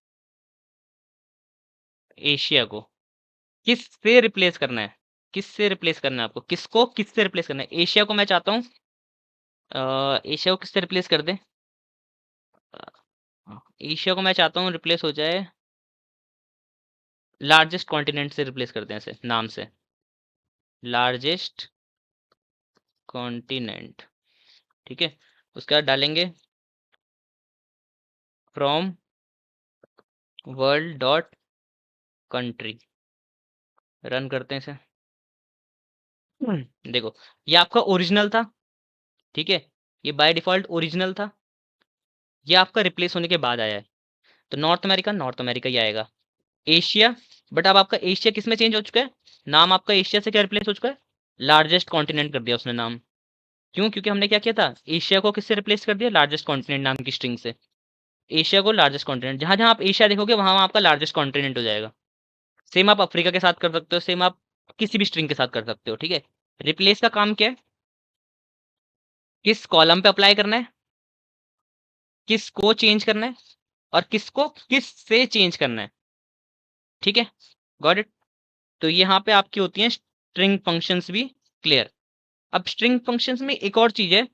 एशिया को। किस से रिप्लेस करना है, किस से रिप्लेस करना है आपको, किसको किस से रिप्लेस करना है। एशिया को मैं चाहता हूँ एशिया को किससे रिप्लेस कर दे, एशिया को मैं चाहता हूँ रिप्लेस हो जाए लार्जेस्ट कॉन्टिनेंट से, रिप्लेस करते हैं इसे नाम से, लार्जेस्ट कॉन्टिनेंट। ठीक है। उसके बाद डालेंगे from world dot country, run करते हैं इसे। देखो, ये आपका ओरिजिनल था। ठीक है, ये बाय डिफॉल्ट ओरिजिनल था, ये आपका रिप्लेस होने के बाद आया है। तो नॉर्थ अमेरिका, नॉर्थ अमेरिका ही आएगा। एशिया, बट अब आपका एशिया किस में चेंज हो चुका है, नाम आपका एशिया से क्या रिप्लेस हो चुका है, लार्जेस्ट कॉन्टिनेंट कर दिया उसने नाम। क्यों, क्योंकि हमने क्या किया था, एशिया को किससे रिप्लेस कर दिया, लार्जेस्ट कॉन्टिनेंट नाम की स्ट्रिंग से। एशिया को लार्जेस्ट कॉन्टिनेंट, जहां जहां आप एशिया देखोगे वहां वहां आपका लार्जेस्ट कॉन्टिनेंट हो जाएगा। सेम आप अफ्रीका के साथ कर सकते हो, सेम आप किसी भी स्ट्रिंग के साथ कर सकते हो। ठीक है। रिप्लेस का काम क्या है, किस कॉलम पे अप्लाई करना है, किस को चेंज करना है, और किसको किस से चेंज करना है। ठीक है, गॉट इट। तो यहाँ पे आपकी होती हैं स्ट्रिंग फंक्शंस भी क्लियर। अब स्ट्रिंग फंक्शंस में एक और चीज है,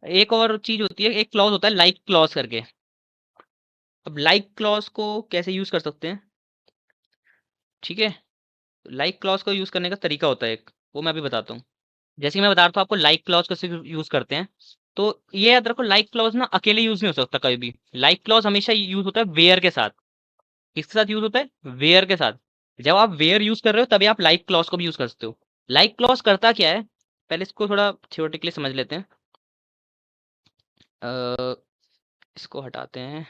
एक और चीज होती है, एक क्लॉज होता है लाइक क्लॉज करके। अब लाइक क्लॉज को कैसे यूज कर सकते हैं, ठीक है, लाइक क्लॉज को यूज करने का तरीका होता है एक, वो मैं अभी बताता हूँ। जैसे कि मैं बता रहा था आपको लाइक क्लॉज कैसे यूज करते हैं, तो ये याद रखो, लाइक क्लॉज ना अकेले यूज नहीं हो सकता कभी भी। लाइक क्लॉज हमेशा यूज होता है वेयर के साथ। किसके साथ यूज होता है, वेयर के साथ। जब आप वेयर यूज कर रहे हो तभी आप लाइक क्लॉज को भी यूज कर सकते हो। लाइक क्लॉज करता क्या है, पहले इसको थोड़ा थियोरेटिकली समझ लेते हैं। अ, इसको हटाते हैं।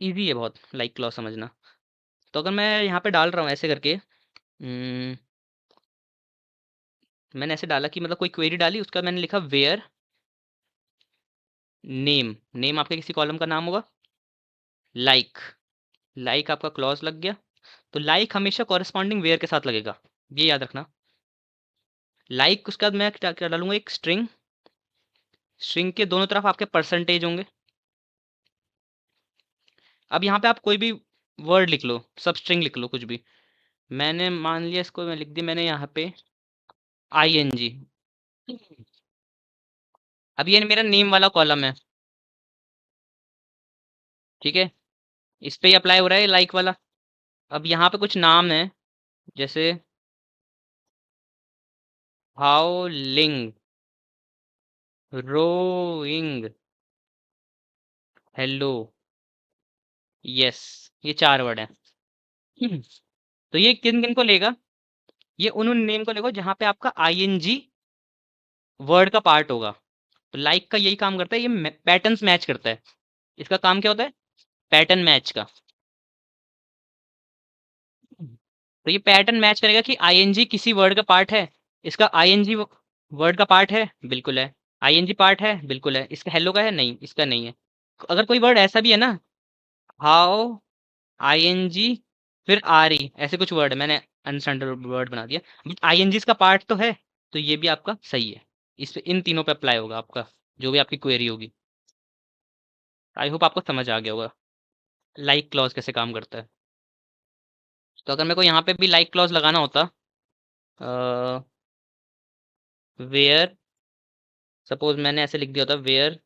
इजी है बहुत लाइक क्लॉज समझना। तो अगर मैं यहाँ पे डाल रहा हूँ ऐसे करके, मैंने ऐसे डाला कि मतलब कोई क्वेरी डाली, उसका मैंने लिखा वेयर नेम, नेम आपके किसी कॉलम का नाम होगा, लाइक, लाइक आपका क्लॉज लग गया। तो लाइक हमेशा कॉरेस्पॉन्डिंग वेयर के साथ लगेगा, ये याद रखना। लाइक उसके बाद मैं क्या क्या डालूंगा, एक स्ट्रिंग, स्ट्रिंग के दोनों तरफ आपके परसेंटेज होंगे। अब यहाँ पे आप कोई भी वर्ड लिख लो, सब स्ट्रिंग लिख लो कुछ भी। मैंने मान लिया इसको, मैं लिख दी मैंने यहाँ पे ING। अब ये मेरा नेम वाला कॉलम है। ठीक है, इस पे ही अप्लाई हो रहा है लाइक वाला। अब यहाँ पे कुछ नाम है, जैसे हाउलिंग, रोइंग, हेलो, यस, ये चार वर्ड हैं। तो ये किन किन को लेगा, ये उन उन नेम को लेगा जहाँ पे आपका ING वर्ड का पार्ट होगा। तो लाइक का यही काम करता है, ये पैटर्न्स मैच करता है। इसका काम क्या होता है, पैटर्न मैच का। तो ये पैटर्न मैच करेगा कि ING किसी वर्ड का पार्ट है। इसका ING वर्ड का पार्ट है, बिल्कुल है। ING पार्ट है, बिल्कुल है। इसका हेलो का है, नहीं, इसका नहीं है। अगर कोई वर्ड ऐसा भी है ना, हाउ, ING, फिर RE, ऐसे कुछ वर्ड है, मैंने अनस्टैंडर्ड वर्ड बना दिया, बट ING इसका पार्ट तो है, तो ये भी आपका सही है। इस पे इन तीनों पे अप्लाई होगा आपका, जो भी आपकी क्वेरी होगी। आई होप आपको समझ आ गया होगा लाइक क्लॉज कैसे काम करता है। तो अगर मेरे को यहाँ पे भी लाइक क्लॉज लगाना होता, वेयर, सपोज मैंने ऐसे लिख दिया होता, वेयर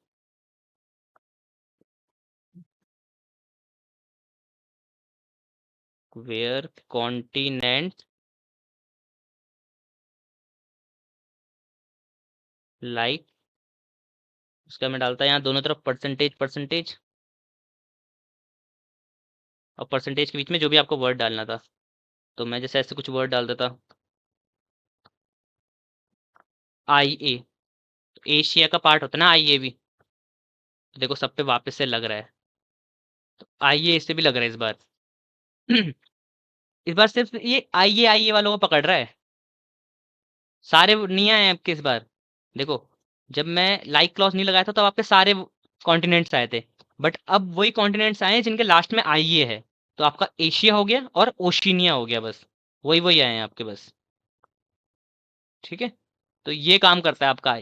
वेयर कॉन्टिनेंट लाइक, उसका मैं डालता यहाँ दोनों तरफ परसेंटेज परसेंटेज, और परसेंटेज के बीच में जो भी आपको वर्ड डालना था। तो मैं जैसे ऐसे कुछ वर्ड डाल देता, आई ए, एशिया का पार्ट होता है ना आई ए भी। तो देखो सब पे वापस से लग रहा है, तो आई ए इससे भी लग रहा है इस बार। इस बार सिर्फ ये आई ए वालों को पकड़ रहा है, सारे नहीं आए आपके इस बार। देखो, जब मैं लाइक क्लॉज नहीं लगाया था तब आपके सारे कॉन्टिनेंट्स आए थे, बट अब वही कॉन्टिनेंट्स आए हैं जिनके लास्ट में आई ए है। तो आपका एशिया हो गया और ओशिनिया हो गया, बस वही वही आए हैं आपके बस। ठीक है, तो ये काम करता है आपका,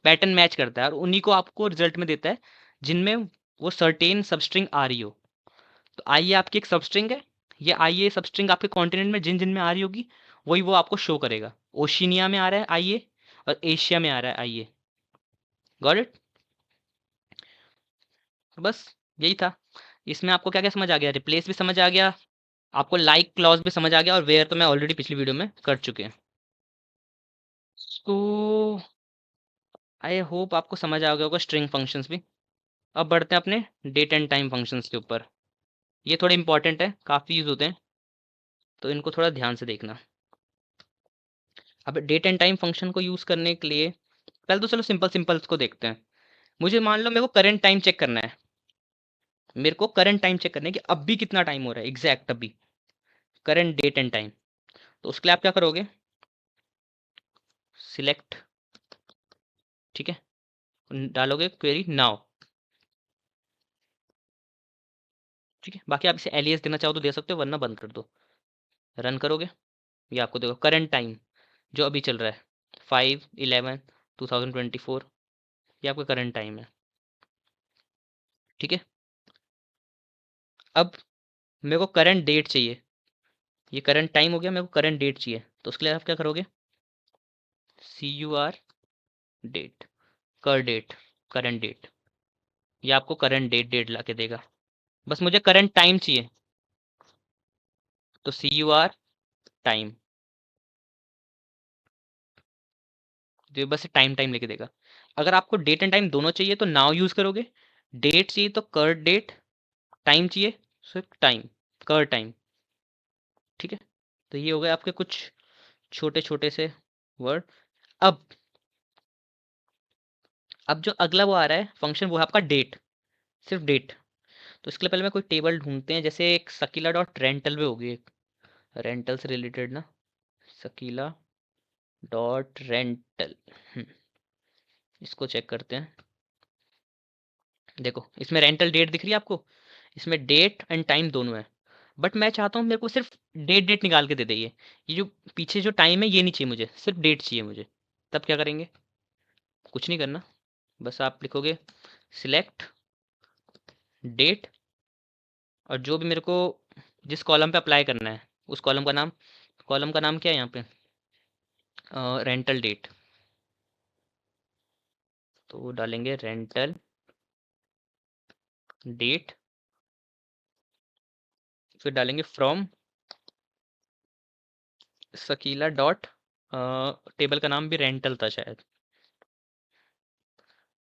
पैटर्न मैच करता है और उन्हीं को आपको रिजल्ट में देता है जिनमें वो सर्टेन सबस्ट्रिंग आ रही हो। तो आइए आपकी एक सबस्ट्रिंग है, ये आइए सबस्ट्रिंग आपके कॉन्टिनेंट में जिन जिन में आ रही होगी वही वो आपको शो करेगा। ओशिनिया में आ रहा है आइए, और एशिया में आ रहा है आइए। Got it? बस यही था। इसमें आपको क्या क्या समझ आ गया? रिप्लेस भी समझ आ गया, आपको लाइक क्लॉज भी समझ आ गया, और वेयर तो मैं ऑलरेडी पिछली वीडियो में कर चुके हैं। तो आई होप आपको समझ आ गया होगा स्ट्रिंग फंक्शंस भी। अब बढ़ते हैं अपने डेट एंड टाइम फंक्शंस के ऊपर। ये थोड़े इंपॉर्टेंट है, काफ़ी यूज़ होते हैं, तो इनको थोड़ा ध्यान से देखना। अब डेट एंड टाइम फंक्शन को यूज़ करने के लिए पहले तो चलो सिंपल सिंपल को देखते हैं। मुझे मान लो मेरे को करंट टाइम चेक करना है, मेरे को करंट टाइम चेक करना है कि अभी कितना टाइम हो रहा है एग्जैक्ट अभी, करंट डेट एंड टाइम। तो उसके लिए आप क्या करोगे? सिलेक्ट, ठीक है, डालोगे क्वेरी नाउ। ठीक है, बाकी आप इसे एलियस देना चाहो तो दे सकते हो, वरना बंद कर दो। रन करोगे, ये आपको देखो करंट टाइम जो अभी चल रहा है 5/11/2024, ये आपका करंट टाइम है। ठीक है, अब मेरे को करंट डेट चाहिए, ये करंट टाइम हो गया, मेरे को करंट डेट चाहिए। तो उसके लिए आप क्या करोगे? CUR डेट, कर डेट, करंट डेट, ये आपको करंट डेट डेट ला के देगा। बस मुझे करंट टाइम चाहिए, तो CUR टाइम, तो ये बस टाइम टाइम लेके देगा। अगर आपको डेट एंड टाइम दोनों चाहिए तो नाउ यूज़ करोगे, डेट चाहिए तो कर डेट, टाइम चाहिए सिर्फ टाइम, कर टाइम। ठीक है, तो ये हो गए आपके कुछ छोटे छोटे से वर्ड। अब अब जो अगला वो आ रहा है फंक्शन, वो है आपका डेट, सिर्फ डेट। तो इसके लिए पहले मैं कोई टेबल ढूंढते हैं, जैसे एक सकीला डॉट रेंटल पे होगी, एक रेंटल से रिलेटेड ना, सकीला डॉट रेंटल, इसको चेक करते हैं। देखो इसमें रेंटल डेट दिख रही है आपको, इसमें डेट एंड टाइम दोनों है, बट मैं चाहता हूँ मेरे को सिर्फ डेट डेट निकाल के दे दे। ये जो पीछे जो टाइम है ये नहीं चाहिए मुझे, सिर्फ डेट चाहिए मुझे। तब क्या करेंगे? कुछ नहीं करना, बस आप लिखोगे सिलेक्ट डेट, और जो भी मेरे को जिस कॉलम पे अप्लाई करना है उस कॉलम का नाम क्या है यहाँ पे? Rental date. तो डालेंगे रेंटल डेट, फिर डालेंगे फ्रॉम सकीला डॉट, टेबल का नाम भी रेंटल था शायद।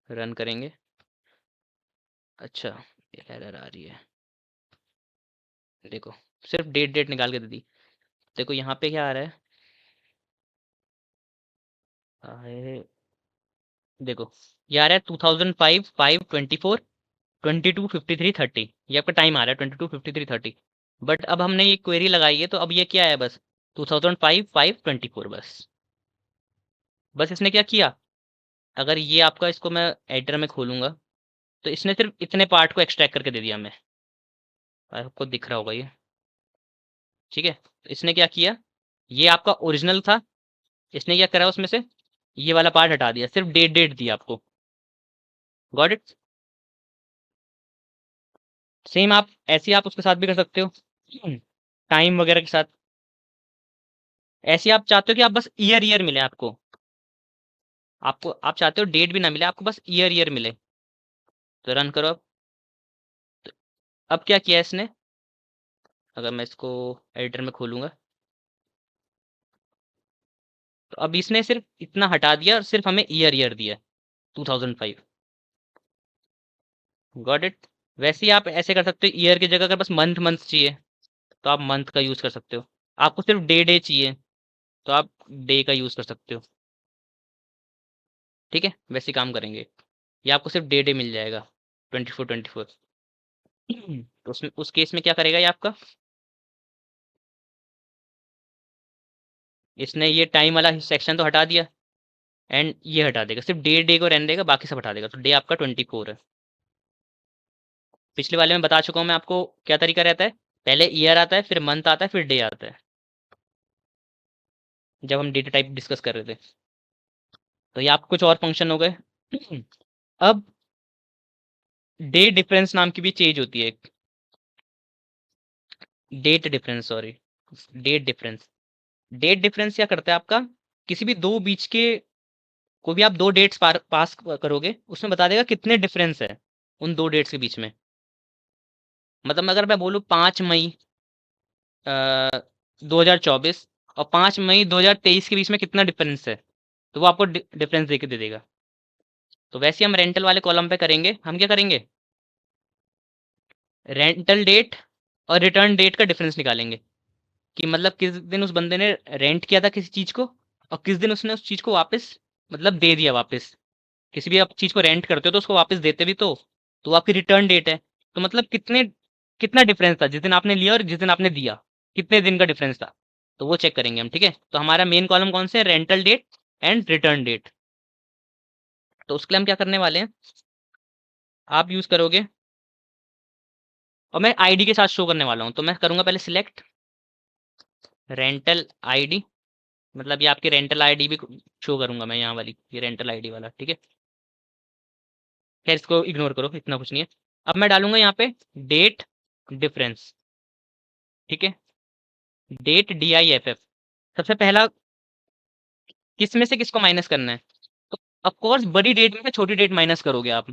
रन करेंगे, अच्छा एरर आ रही है, देखो सिर्फ डेट डेट निकाल के दे दी। देखो यहाँ पे क्या आ रहा है, आए, देखो ये आ रहा है 2005/5/24, 22:53:30, ये आपका टाइम आ रहा है 22:53:30। बट अब हमने ये क्वेरी लगाई है तो अब ये क्या है, बस 2005/5/24 बस। बस इसने क्या किया, अगर ये आपका, इसको मैं एडिटर में खोलूंगा तो इसने सिर्फ इतने पार्ट को एक्सट्रैक्ट करके दे दिया हमें, आपको दिख रहा होगा ये। ठीक है, तो इसने क्या किया, ये आपका ओरिजिनल था, इसने क्या करा उसमें से ये वाला पार्ट हटा दिया, सिर्फ डेट डेट दिया आपको। Got it? सेम आप ऐसे ही आप उसके साथ भी कर सकते हो, टाइम वगैरह के साथ। ऐसे आप चाहते हो कि आप बस ईयर ईयर मिले आपको, आप चाहते हो डेट भी ना मिले आपको, बस ईयर ईयर मिले। तो रन करो अब। तो अब क्या किया इसने, अगर मैं इसको एडिटर में खोलूंगा तो अब इसने सिर्फ इतना हटा दिया और सिर्फ हमें ईयर ईयर दिया, 2005। Got it? वैसे ही आप ऐसे कर सकते हो, ईयर की जगह अगर बस मंथ मंथ चाहिए तो आप मंथ का यूज कर सकते हो। आपको सिर्फ डे डे चाहिए तो आप डे का यूज़ कर सकते हो। ठीक है, वैसे ही काम करेंगे। ये आपको सिर्फ डे डे मिल जाएगा 24/24। तो उसमें उस केस में क्या करेगा ये आपका, इसने ये टाइम वाला सेक्शन तो हटा दिया एंड ये हटा देगा, सिर्फ डे डे को रहने देगा, बाकी सब हटा देगा। तो डे आपका 24 है। पिछले वाले में बता चुका हूँ मैं आपको क्या तरीका रहता है। पहले ईयर आता है, फिर मंथ आता है, फिर डे आता है, जब हम डेटा टाइप डिस्कस कर रहे थे। तो ये आपको कुछ और फंक्शन हो गए। अब डे डिफरेंस नाम की भी चीज होती है एक, date difference, sorry, date difference. Date difference क्या करता है आपका, किसी भी दो बीच के, कोई भी आप दो डेट्स पास करोगे, उसमें बता देगा कितने डिफरेंस है उन दो डेट्स के बीच में। मतलब अगर मैं बोलूँ 5 मई 2024 और 5 मई 2023 के बीच में कितना डिफरेंस है, तो वो आपको डिफरेंस दे के दे देगा। तो वैसे ही हम रेंटल वाले कॉलम पे करेंगे, हम क्या करेंगे, रेंटल डेट और रिटर्न डेट का डिफरेंस निकालेंगे, कि मतलब किस दिन उस बंदे ने रेंट किया था किसी चीज को और किस दिन उसने उस चीज को वापस मतलब दे दिया वापस। किसी भी आप चीज को रेंट करते हो तो उसको वापस देते भी तो वो आपकी रिटर्न डेट है। तो मतलब कितना डिफरेंस था जिस दिन आपने लिया और जिस दिन आपने दिया, कितने दिन का डिफरेंस था, तो वो चेक करेंगे हम। ठीक है, तो हमारा मेन कॉलम कौन से है, rental date and return date. तो उसके लिए हम क्या करने वाले हैं, आप यूज करोगे, और मैं आईडी के साथ शो करने वाला हूँ। तो मैं करूंगा पहले सिलेक्ट रेंटल आईडी, मतलब ये आपकी रेंटल आईडी भी शो करूंगा मैं, यहाँ वाली ये रेंटल आईडी वाला। ठीक है, खैर इसको इग्नोर करो, इतना कुछ नहीं है। अब मैं डालूंगा यहाँ पे डेट डिफरेंस। ठीक है, डेट DIFF। सबसे पहला किस में से किसको माइनस करना है, तो ऑफ कोर्स बड़ी डेट में से छोटी डेट माइनस करोगे आप।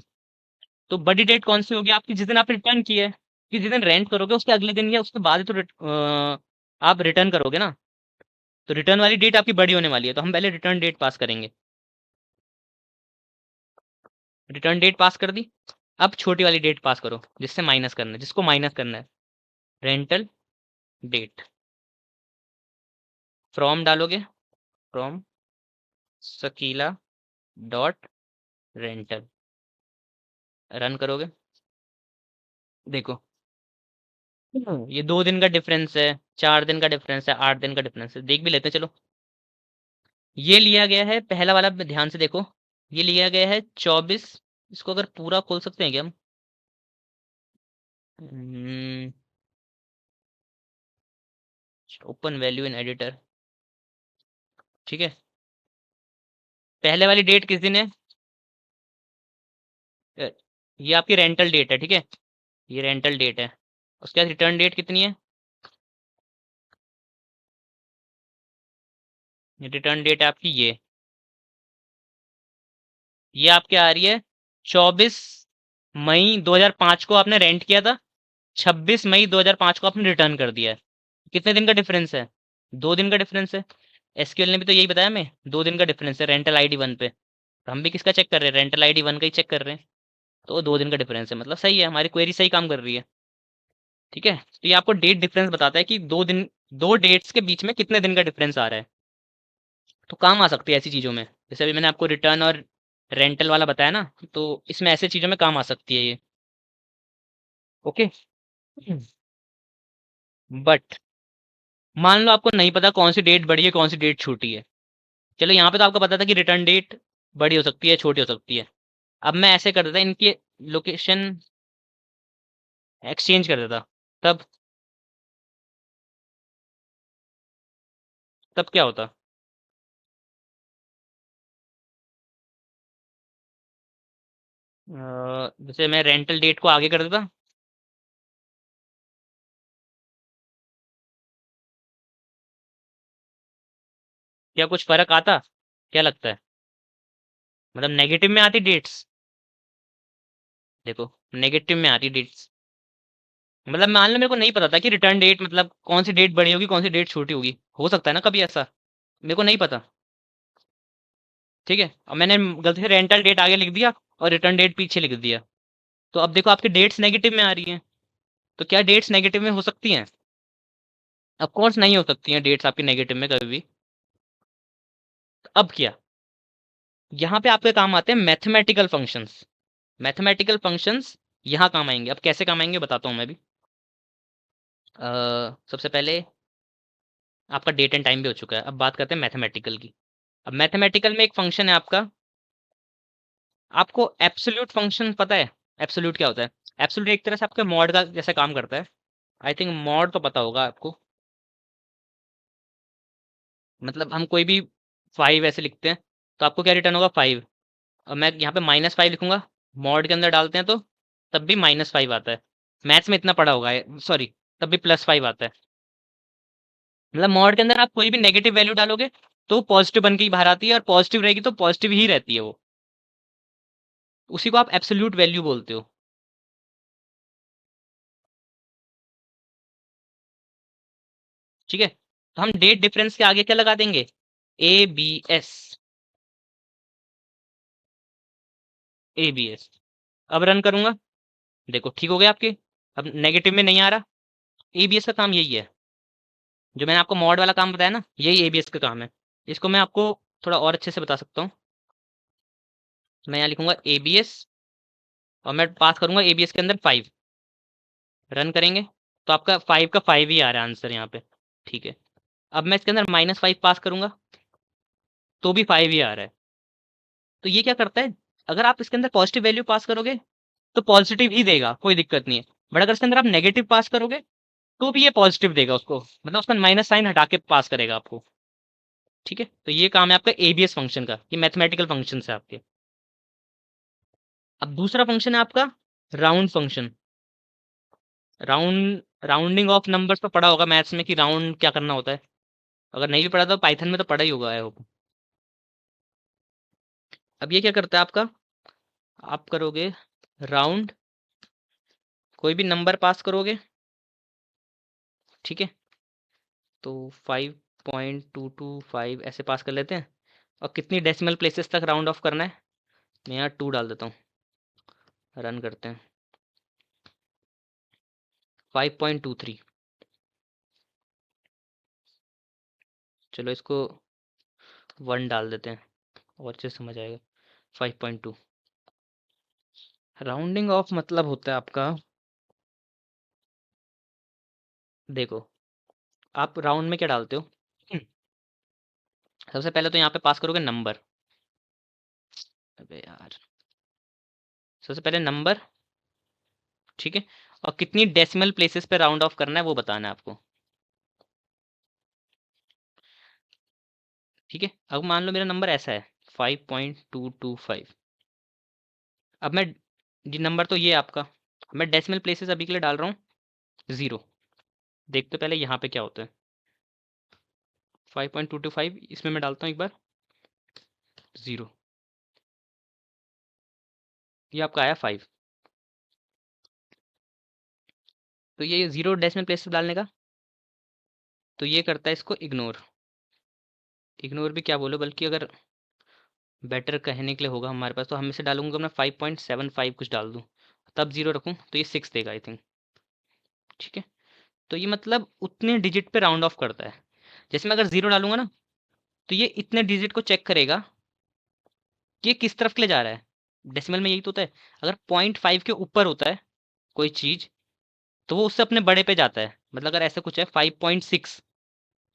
तो बड़ी डेट कौन सी होगी आपकी, जिस दिन आप रिटर्न किए, कि जिस दिन रेंट करोगे उसके अगले दिन या उसके बाद ही तो आप रिटर्न करोगे ना। तो रिटर्न वाली डेट आपकी बड़ी होने वाली है, तो हम पहले रिटर्न डेट पास करेंगे। रिटर्न डेट पास कर दी। अब छोटी वाली डेट पास करो जिससे माइनस करना है, जिसको माइनस करना है, रेंटल डेट। फ्रॉम डालोगे, from Sakila dot rental, run करोगे, देखो ये 2 दिन का डिफरेंस है, 4 दिन का डिफरेंस है, 8 दिन का डिफरेंस है, देख भी लेते हैं चलो। ये लिया गया है पहला वाला, ध्यान से देखो, ये लिया गया है 24। इसको अगर पूरा खोल सकते हैं क्या हम, ओपन वैल्यू इन एडिटर। ठीक है, पहले वाली डेट किस दिन है, अ, ये आपकी रेंटल डेट है। ठीक है, ये रेंटल डेट है। उसके बाद रिटर्न डेट कितनी है, रिटर्न डेट है आपकी ये आपके आ रही है 24 मई 2005 को आपने रेंट किया था, 26 मई 2005 को आपने रिटर्न कर दिया है। कितने दिन का डिफरेंस है, 2 दिन का डिफरेंस है। एसक्यूएल ने भी तो यही बताया हमें, 2 दिन का डिफरेंस है रेंटल आईडी 1 पे। तो हम भी किसका चेक कर रहे हैं, रेंटल आईडी 1 का ही चेक कर रहे हैं। तो 2 दिन का डिफरेंस है, मतलब सही है, हमारी क्वेरी सही काम कर रही है। ठीक है, तो ये आपको डेट डिफरेंस बताता है कि 2 दिन, दो डेट्स के बीच में कितने दिन का डिफरेंस आ रहा है। तो काम आ सकती है ऐसी चीज़ों में, जैसे अभी मैंने आपको रिटर्न और रेंटल वाला बताया ना, तो इसमें ऐसे चीज़ों में काम आ सकती है ये। ओके, बट मान लो आपको नहीं पता कौन सी डेट बड़ी है कौन सी डेट छोटी है। चलो यहाँ पे तो आपको पता था कि रिटर्न डेट बड़ी हो सकती है छोटी हो सकती है। अब मैं ऐसे कर देता, इनकी लोकेशन एक्सचेंज कर देता, तब तब क्या होता, जैसे मैं रेंटल डेट को आगे कर देता, क्या कुछ फर्क आता, क्या लगता है, मतलब नेगेटिव में आती डेट्स, देखो नेगेटिव में आती डेट्स। मतलब मान लो मेरे को नहीं पता था कि रिटर्न डेट मतलब कौन सी डेट बड़ी होगी कौन सी डेट छोटी होगी, हो सकता है ना कभी ऐसा, मेरे को नहीं पता। ठीक है, और मैंने गलती से रेंटल डेट आगे लिख दिया और रिटर्न डेट पीछे लिख दिया। तो अब देखो आपकी डेट्स नेगेटिव में आ रही हैं। तो क्या डेट्स नेगेटिव में हो सकती हैं, ऑफ कोर्स नहीं हो सकती हैं डेट्स आपकी नेगेटिव में कभी भी। अब क्या, यहाँ पे आपके काम आते हैं मैथमेटिकल फंक्शंस। मैथमेटिकल फंक्शंस यहाँ काम आएंगे। अब कैसे काम आएंगे बताता हूँ मैं भी। सबसे पहले आपका डेट एंड टाइम भी हो चुका है, अब बात करते हैं मैथमेटिकल की। अब मैथमेटिकल में एक फंक्शन है आपका, आपको एब्सोल्यूट फंक्शन पता है? एब्सोल्यूट क्या होता है? एब्सोल्यूट एक तरह से आपके मॉड का जैसे काम करता है। आई थिंक मॉड तो पता होगा आपको। मतलब हम कोई भी 5 ऐसे लिखते हैं तो आपको क्या रिटर्न होगा? 5। और मैं यहाँ पे -5 लिखूंगा, मॉड के अंदर डालते हैं तो तब भी -5 आता है। मैथ्स में इतना पड़ा होगा, सॉरी, तब भी +5 आता है। मतलब मॉड के अंदर आप कोई भी नेगेटिव वैल्यू डालोगे तो पॉजिटिव बन के ही बाहर आती है, और पॉजिटिव रहेगी तो पॉजिटिव ही रहती है वो। उसी को आप एब्सोल्यूट वैल्यू बोलते हो। ठीक है, तो हम डेट डिफरेंस के आगे क्या लगा देंगे? ABS। ABS। अब रन करूंगा, देखो ठीक हो गया आपके, अब नेगेटिव में नहीं आ रहा। ABS का काम यही है, जो मैंने आपको मॉड वाला काम बताया ना, यही ABS का काम है। इसको मैं आपको थोड़ा और अच्छे से बता सकता हूँ। मैं यहाँ लिखूंगा ABS, और मैं पास करूंगा ABS के अंदर 5। रन करेंगे तो आपका 5 का 5 ही आ रहा है आंसर यहाँ पे। ठीक है, अब मैं इसके अंदर -5 पास करूंगा तो भी 5 ही आ रहा है। तो ये क्या करता है, अगर आप इसके अंदर पॉजिटिव वैल्यू पास करोगे तो पॉजिटिव ही देगा, कोई दिक्कत नहीं है। बट अगर इसके अंदर आप नेगेटिव पास करोगे तो भी ये पॉजिटिव देगा उसको, मतलब उसका माइनस साइन हटा के पास करेगा आपको। ठीक है, तो ये काम है आपका ABS फंक्शन का, ये मैथमेटिकल फंक्शन है आपके। अब दूसरा फंक्शन है आपका round function. Rounding off numbers तो पढ़ा होगा मैथ्स में कि राउंड क्या करना होता है। अगर नहीं भी पढ़ा तो पाइथन में तो पढ़ा ही होगा, आई होप। अब ये क्या करता है आपका, आप करोगे राउंड, कोई भी नंबर पास करोगे, ठीक है, तो 5.225 ऐसे पास कर लेते हैं। और कितनी डेसिमल प्लेसेस तक राउंड ऑफ करना है, मैं यहाँ 2 डाल देता हूँ। रन करते हैं, 5.23। चलो इसको 1 डाल देते हैं और अच्छे से समझ आएगा। 5.2 राउंडिंग ऑफ मतलब होता है आपका, देखो आप राउंड में क्या डालते हो। सबसे पहले तो यहाँ पे पास करोगे नंबर। अबे यार, सबसे पहले नंबर, ठीक है, और कितनी डेसिमल प्लेसेस पे राउंड ऑफ करना है वो बताना है आपको। ठीक है, अब मान लो मेरा नंबर ऐसा है 5.225। अब मैं, जी नंबर तो ये है आपका, मैं डेसिमल प्लेसेस अभी के लिए डाल रहा हूँ 0। देखते पहले यहाँ पे क्या होता है। 5.225 इसमें मैं डालता हूँ एक बार 0, ये आपका आया 5। तो ये 0 डेसिमल प्लेसेस डालने का, तो ये करता है इसको इग्नोर। इग्नोर भी क्या बोलो, बल्कि अगर बेटर कहने के लिए होगा हमारे पास, तो हम इसे डालूंगा मैं 5.75 कुछ डाल दूँ, तब 0 रखूँ तो ये 6 देगा आई थिंक। ठीक है, तो ये मतलब उतने डिजिट पे राउंड ऑफ करता है। जैसे मैं अगर 0 डालूंगा ना, तो ये इतने डिजिट को चेक करेगा कि ये किस तरफ के लिए जा रहा है। डेसिमल में यही तो होता है, अगर 0.5 के ऊपर होता है कोई चीज तो वो उससे अपने बड़े पे जाता है। मतलब अगर ऐसा कुछ है 5.6,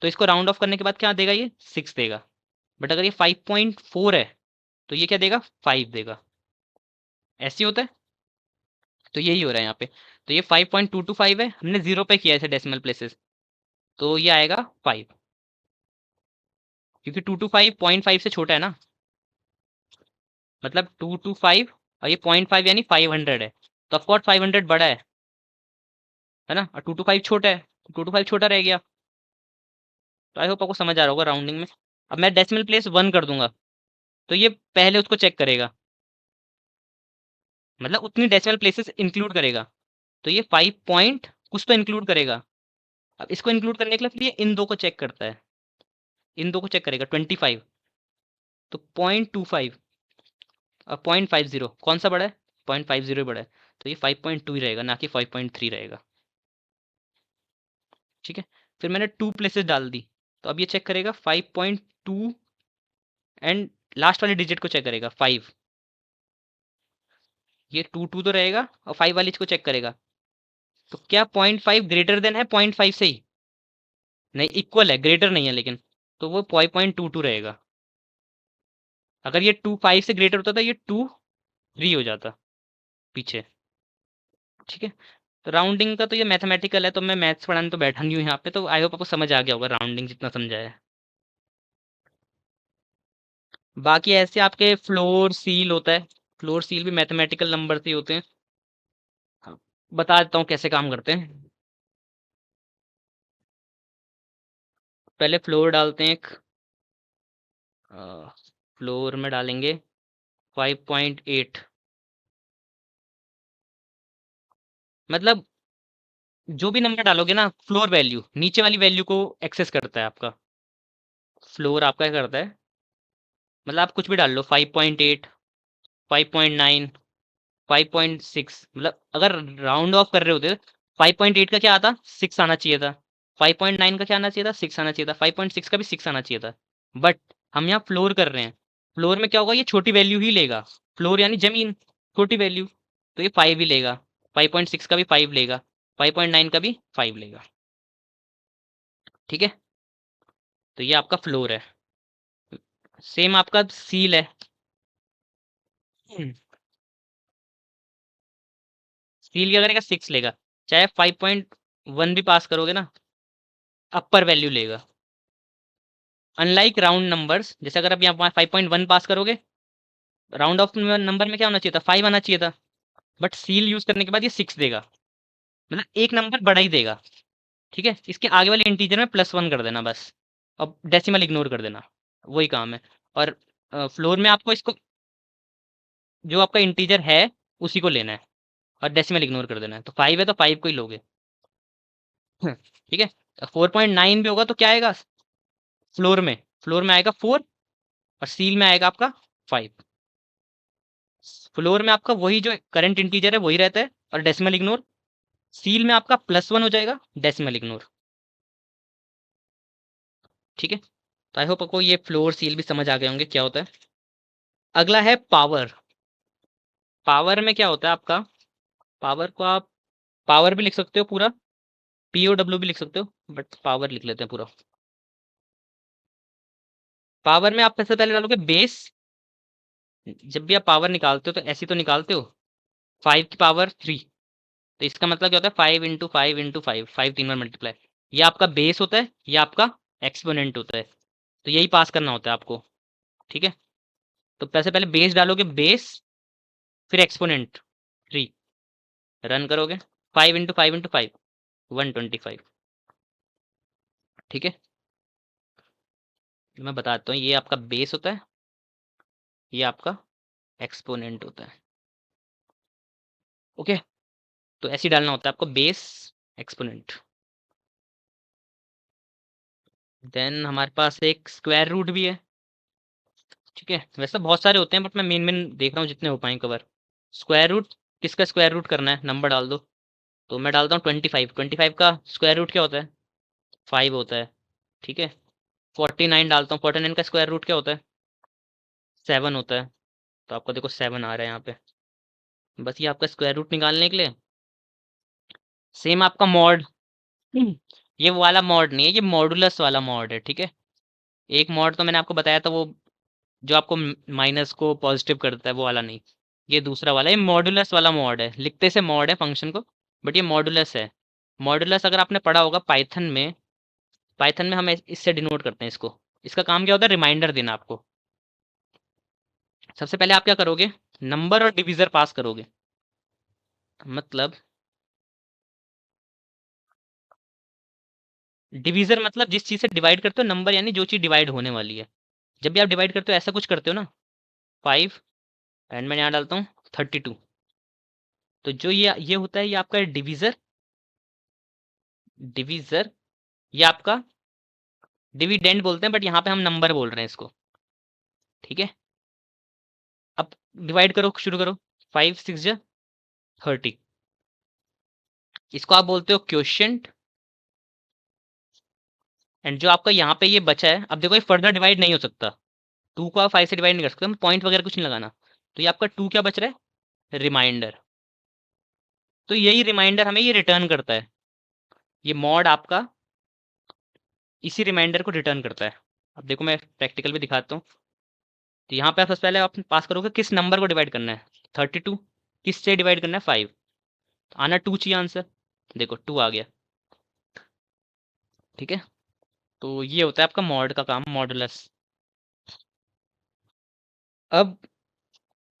तो इसको राउंड ऑफ करने के बाद क्या देगा, ये 6 देगा। बट अगर ये 5.4 है तो ये क्या देगा, 5 देगा। ऐसे ही होता है, तो यही हो रहा है यहाँ पे। तो ये 5.225 है, हमने 0 पे किया है डेसिमल प्लेसेस, तो ये आएगा 5, क्योंकि 225 0.5 से छोटा है ना। मतलब 225 और ये 0.5 यानी 500 है, तो ऑफकोर्स 500 बड़ा है ना, और 225 छोटा है, 225 छोटा रह गया। तो आई होप आपको समझ आ रहा होगा राउंडिंग में। अब मैं डेसिमल प्लेस 1 कर दूंगा तो ये पहले उसको चेक करेगा, मतलब उतनी डेसिमल प्लेसेस इंक्लूड करेगा। तो ये 5 पॉइंट कुछ तो इंक्लूड करेगा। अब इसको इंक्लूड करने के लिए फिर ये इन दो को चेक करता है, इन दो को चेक करेगा 25। तो 0.25 और 0.50 कौन सा बड़ा है, 0.50 बड़ा है, तो ये 5.2 ही रहेगा, ना कि 5.3 रहेगा। ठीक है, फिर मैंने 2 प्लेसेस डाल दी, तो अब ये चेक करेगा 5.2 एंड लास्ट वाले डिजिट को चेक करेगा 5। ये 2 तो रहेगा और 5 वाली को चेक करेगा। तो क्या 0.5 ग्रेटर देन है 0.5 से ही? नहीं, इक्वल है, ग्रेटर नहीं है लेकिन। तो वो 0.22 रहेगा। अगर ये 2.5 से ग्रेटर होता तो ये 2.3 हो जाता पीछे। ठीक है, तो राउंडिंग का तो ये मैथमेटिकल है, तो मैं मैथ्स पढ़ाने तो बैठा नहीं हूँ यहाँ पे, तो आई होप आपको समझ आ गया होगा राउंडिंग जितना समझाया है। बाकी ऐसे आपके फ्लोर सील होता है, फ्लोर सील भी मैथमेटिकल नंबर से ही होते हैं। हाँ, बता देता हूँ कैसे काम करते हैं। पहले फ्लोर डालते हैं एक, फ्लोर में डालेंगे 5.8। मतलब जो भी नंबर डालोगे ना, फ्लोर वैल्यू नीचे वाली वैल्यू को एक्सेस करता है आपका। फ्लोर आपका क्या करता है, मतलब आप कुछ भी डाल लो, 5.8, 5.9, 5.6, मतलब अगर राउंड ऑफ कर रहे होते 5.8 का क्या आता, 6 आना चाहिए था। 5.9 का क्या आना चाहिए था, 6 आना चाहिए था। 5.6 का भी 6 आना चाहिए था। बट हम यहाँ फ्लोर कर रहे हैं, फ्लोर में क्या होगा, ये छोटी वैल्यू ही लेगा। फ्लोर यानी जमीन, छोटी वैल्यू, तो ये 5 ही लेगा। 5.6 का भी 5 लेगा, 5.9 का भी 5 लेगा। ठीक है, तो ये आपका फ्लोर है। सेम आपका सील है। सील क्या करेगा, 6 लेगा। चाहे 5.1 भी पास करोगे ना, अपर वैल्यू लेगा। अनलाइक राउंड नंबर्स, जैसे अगर आप यहाँ 5.1 पास करोगे, राउंड ऑफ नंबर में क्या होना चाहिए था, 5 आना चाहिए था। बट सील यूज करने के बाद ये 6 देगा, मतलब एक नंबर बढ़ा ही देगा। ठीक है, इसके आगे वाले इंटीजर में +1 कर देना बस, अब डेसिमल इग्नोर कर देना, वही काम है। और फ्लोर में आपको इसको, जो आपका इंटीजर है उसी को लेना है और डेसिमल इग्नोर कर देना है। तो 5 है तो 5 को ही लोगे। ठीक है, 4.9 भी होगा तो क्या आएगा फ्लोर में, फ्लोर में आएगा 4 और सील में आएगा आपका 5। फ्लोर में आपका वही जो करंट इंटीजर है वही रहता है और डेसिमल इग्नोर। सील में आपका +1 हो जाएगा, डेसिमल इग्नोर। ठीक है, तो आई होप आपको ये फ्लोर सील भी समझ आ गए होंगे क्या होता है। अगला है पावर। पावर में क्या होता है आपका, पावर को आप पावर भी लिख सकते हो पूरा, POW भी लिख सकते हो, बट पावर लिख लेते हैं पूरा। पावर में आप सबसे पहले डालोगे बेस। जब भी आप पावर निकालते हो तो ऐसी तो निकालते हो, 5 की पावर 3। तो इसका मतलब क्या होता है, 5 × 5 × 5, 5 3 बार मल्टीप्लाई। ये आपका बेस होता है, ये आपका एक्सपोनेंट होता है। तो यही पास करना होता है आपको। ठीक है, तो पैसे पहले बेस डालोगे, बेस फिर एक्सपोनेंट 3, रन करोगे, 5 × 5 × 5, 125। ठीक है, मैं बताता हूँ, ये आपका बेस होता है, ये आपका एक्सपोनेंट होता है। ओके, तो ऐसे ही डालना होता है आपको, बेस एक्सपोनेंट। देन हमारे पास एक स्क्वायर रूट भी है। ठीक है, वैसे बहुत सारे होते हैं बट मैं मेन मेन देख रहा हूँ जितने हो पाए कवर। स्क्वायर रूट, किसका स्क्वायर रूट करना है, नंबर डाल दो। तो मैं डालता हूँ 25। 25 का स्क्वायर रूट क्या होता है, 5 होता है। ठीक है, 49 डालता हूँ, 49 का स्क्वायर रूट क्या होता है, 7 होता है। तो आपको देखो 7 आ रहा है यहाँ पे। बस ये आपका स्क्वायर रूट निकालने के लिए। सेम आपका मॉड, ये वो वाला मॉड नहीं है, ये मॉडुलस वाला मॉड है। ठीक है, एक मॉड तो मैंने आपको बताया था, वो जो आपको माइनस को पॉजिटिव करता है, वो वाला नहीं। ये दूसरा वाला, ये मॉडुलस वाला मॉड है, लिखते से मॉड है फंक्शन को, बट ये मॉडुलस है। मॉडुलस अगर आपने पढ़ा होगा पाइथन में, पाइथन में हम इससे डिनोट करते हैं इसको। इसका काम क्या होता है, रिमाइंडर देना आपको। सबसे पहले आप क्या करोगे, नंबर और डिविजर पास करोगे। मतलब डिविजर मतलब जिस चीज से डिवाइड करते हो, नंबर यानी जो चीज डिवाइड होने वाली है। जब भी आप डिवाइड करते हो ऐसा कुछ करते हो ना, 5 एंड मैं यहाँ डालता हूँ 32। तो जो ये होता है, ये आपका डिविजर। डिविजर, ये आपका डिविडेंड बोलते हैं, बट यहाँ पे हम नंबर बोल रहे हैं इसको। ठीक है, अब डिवाइड करो, शुरू करो। 5 6 जा 30। इसको आप बोलते हो क्वोशिएंट। एंड जो आपका यहाँ पे ये बचा है, अब देखो ये फर्दर डिवाइड नहीं हो सकता, 2 को आप 5 से डिवाइड नहीं कर सकते, पॉइंट वगैरह कुछ नहीं लगाना। तो ये आपका 2 क्या बच रहा है, रिमाइंडर। तो यही रिमाइंडर हमें ये रिटर्न करता है, ये मॉड आपका इसी रिमाइंडर को रिटर्न करता है। अब देखो मैं प्रैक्टिकल भी दिखाता हूँ। तो यहाँ पे आप सबसे पहले आप पास करोगे किस नंबर को डिवाइड करना है, 32, किस से डिवाइड करना है, 5। आना 2 चाहिए आंसर, देखो 2 आ गया। ठीक है, तो ये होता है आपका मॉड का काम, मॉडुलस। अब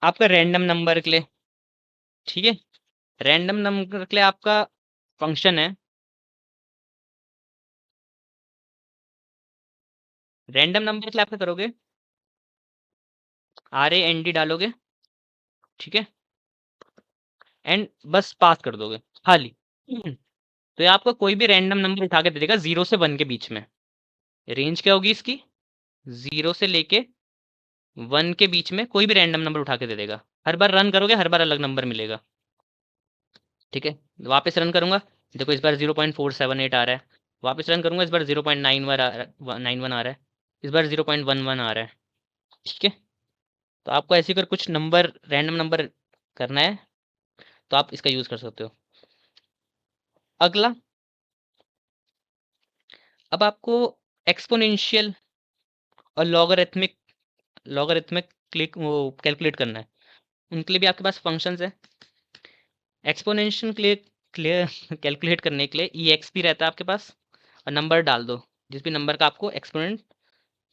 आपका रैंडम नंबर के लिए, ठीक है, रैंडम नंबर के लिए आपका फंक्शन है, रैंडम नंबर के लिए आप क्या करोगे, RAND डालोगे, ठीक है, एंड बस पास कर दोगे खाली। तो ये आपको कोई भी रैंडम नंबर उठा के दे देगा 0 से 1 के बीच में। रेंज क्या होगी इसकी, 0 से लेके 1 के बीच में कोई भी रैंडम नंबर उठा के दे देगा। हर बार रन करोगे हर बार अलग नंबर मिलेगा। ठीक है, वापस रन करूंगा, देखो इस बार 0.478 आ रहा है। वापस रन करूंगा, इस बार 0.91 आ रहा है। इस बार 0.11 आ रहा है। ठीक है, तो आपको ऐसे कर कुछ नंबर रैंडम नंबर करना है तो आप इसका यूज कर सकते हो। अगला, अब आपको एक्सपोनेंशियल और लॉगरिथमिक लॉगरिथमिक क्लिक वो कैलकुलेट करना है। उनके लिए भी आपके पास फंक्शंस है। एक्सपोनेंशियल क्लियर कैलकुलेट करने के लिए EXP रहता है आपके पास, और नंबर डाल दो जिस भी नंबर का आपको एक्सपोनेंट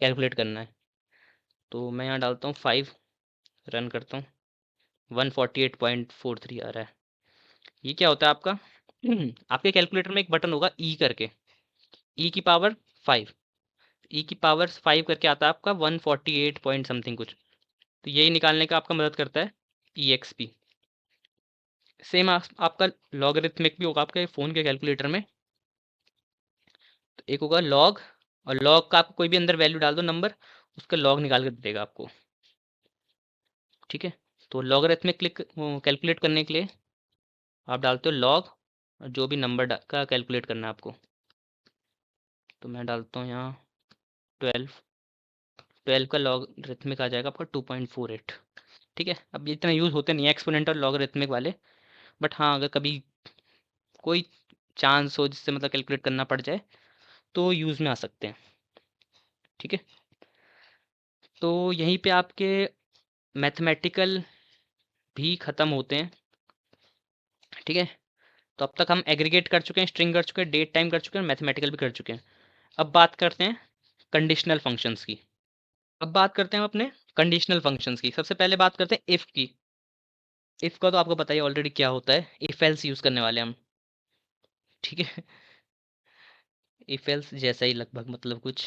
कैलकुलेट करना है। तो मैं यहाँ डालता हूँ 5, रन करता हूँ, 148.43 आ रहा है। ये क्या होता है आपका, आपके कैलकुलेटर में एक बटन होगा ई करके, ई की पावर 5, ई की पावर 5 करके आता है आपका 148 पॉइंट समथिंग कुछ। तो यही निकालने का आपका मदद करता है EXP। सेम आपका लॉगरिथमिक भी होगा आपके फ़ोन के कैलकुलेटर में। तो एक होगा लॉग, और लॉग का आपको कोई भी अंदर वैल्यू डाल दो नंबर, उसका लॉग निकाल के देगा आपको। ठीक है, तो लॉगरिथमिक क्लिक कैलकुलेट करने के लिए आप डालते हो लॉग, और जो भी नंबर का कैलकुलेट करना है आपको। तो मैं डालता हूँ यहाँ 12, 12 का लॉगरिथमिक आ जाएगा आपका 2.48। ठीक है, अब ये इतना यूज़ होते नहीं है एक्सपोनेंट और लॉगरिथमिक वाले, बट हाँ अगर कभी कोई चांस हो जिससे मतलब कैलकुलेट करना पड़ जाए तो यूज़ में आ सकते हैं। ठीक है, तो यहीं पे आपके मैथमेटिकल भी ख़त्म होते हैं। ठीक है, तो अब तक हम एग्रीगेट कर चुके हैं, स्ट्रिंग कर चुके हैं, डेट टाइम कर चुके हैं, मैथमेटिकल भी कर चुके हैं। अब बात करते हैं कंडीशनल फंक्शंस की। अब बात करते हैं हम अपने कंडीशनल फंक्शंस की। सबसे पहले बात करते हैं इफ़ की। इफ़ का तो आपको पता ही ऑलरेडी क्या होता है, इफ़ एल्स यूज़ करने वाले हम। ठीक है, इफ़ एल्स जैसा ही लगभग, मतलब कुछ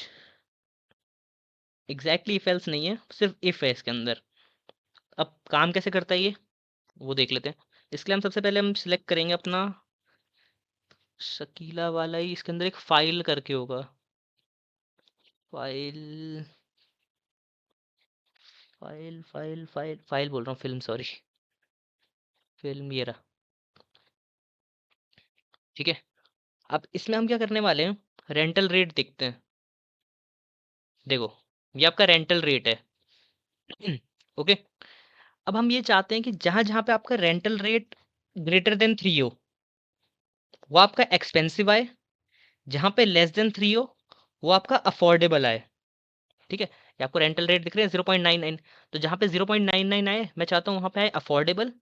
एग्जैक्टली इफ़ एल्स नहीं है, सिर्फ इफ़ है इसके अंदर। अब काम कैसे करता है ये, वो देख लेते हैं। इसके लिए हम सबसे पहले हम सिलेक्ट करेंगे अपना शकीला वाला ही, इसके अंदर एक फाइल करके होगा, file file file file file बोल रहा हूँ, फिल्म, सॉरी, फिल्म ये रहा। ठीक है, अब इसमें हम क्या करने वाले हैं, रेंटल रेट देखते हैं। देखो ये आपका रेंटल रेट है। ओके, अब हम ये चाहते हैं कि जहां जहां पे आपका रेंटल रेट ग्रेटर देन 3 हो वो आपका एक्सपेंसिव आए, जहां पे लेस देन 3 हो वो आपका अफोर्डेबल आए। ठीक है, ये आपको रेंटल रेट दिख रहे हैं 0.99, तो जहां पे 0.99 आए मैं चाहता हूँ वहां पे आए अफोर्डेबल,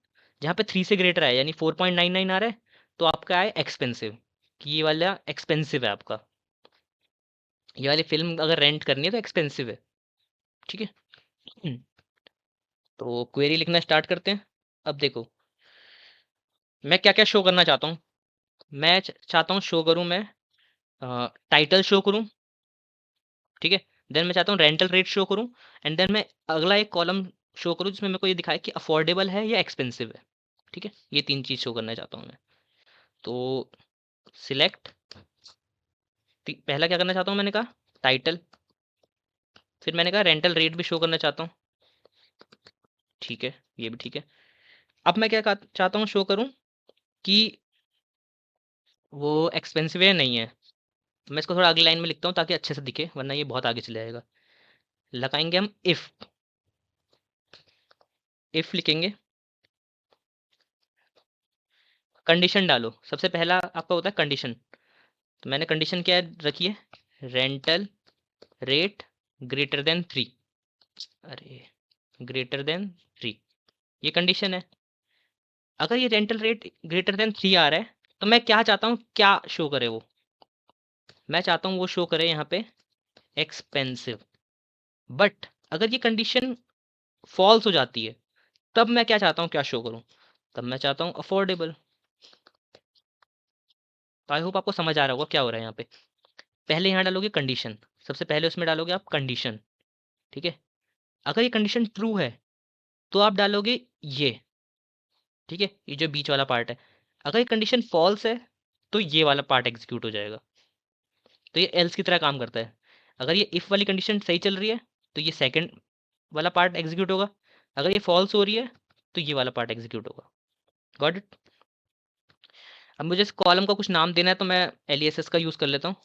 जहां पे 3 से ग्रेटर आए यानी 4.99 आ रहा है तो आपका आए एक्सपेंसिव, कि ये वाला एक्सपेंसिव है आपका, ये वाली फिल्म अगर रेंट करनी है तो एक्सपेंसिव है। ठीक है, हम्म, तो क्वेरी लिखना स्टार्ट करते हैं। अब देखो मैं क्या क्या शो करना चाहता हूँ, मैं चाहता हूँ शो करूँ मैं टाइटल शो करूँ। ठीक है, देन मैं चाहता हूँ रेंटल रेट शो करूँ, एंड देन मैं अगला एक कॉलम शो करूँ जिसमें मेरे को ये दिखाए कि अफोर्डेबल है या एक्सपेंसिव है। ठीक है, ये 3 चीज़ शो करना चाहता हूँ मैं। तो सिलेक्ट, पहला क्या करना चाहता हूँ मैंने कहा टाइटल, फिर मैंने कहा रेंटल रेट भी शो करना चाहता हूँ। ठीक है, ये भी ठीक है। अब मैं क्या चाहता हूँ शो करूँ कि वो एक्सपेंसिव है नहीं है। मैं इसको थोड़ा अगली लाइन में लिखता हूँ ताकि अच्छे से दिखे, वरना ये बहुत आगे चले जाएगा। लगाएंगे हम इफ लिखेंगे, कंडीशन डालो। सबसे पहला आपका होता है कंडीशन, तो मैंने कंडीशन क्या रखी है, रेंटल रेट ग्रेटर देन 3। अरे, ग्रेटर देन 3, ये कंडीशन है। अगर ये रेंटल रेट ग्रेटर देन 3 आ रहा है, तो मैं क्या चाहता हूँ, क्या शो करे वो, मैं चाहता हूँ वो शो करे यहाँ पे एक्सपेंसिव। बट अगर ये कंडीशन फॉल्स हो जाती है, तब मैं क्या चाहता हूँ, क्या शो करूँ, तब मैं चाहता हूँ अफोर्डेबल। तो आई होप आपको समझ आ रहा होगा क्या हो रहा है यहाँ पे। पहले यहाँ डालोगे कंडीशन, सबसे पहले उसमें डालोगे आप कंडीशन, ठीक है। अगर ये कंडीशन ट्रू है तो आप डालोगे ये, ठीक है, ये जो बीच वाला पार्ट है। अगर ये कंडीशन फॉल्स है तो ये वाला पार्ट एग्जीक्यूट हो जाएगा। तो ये एल्स की तरह काम करता है। अगर ये इफ वाली कंडीशन सही चल रही है तो ये सेकंड वाला पार्ट एग्जीक्यूट होगा, अगर ये फॉल्स हो रही है तो ये वाला पार्ट एग्जीक्यूट होगा। Got it. अब मुझे इस कॉलम का कुछ नाम देना है, तो मैं एलियासेस का यूज़ कर लेता हूँ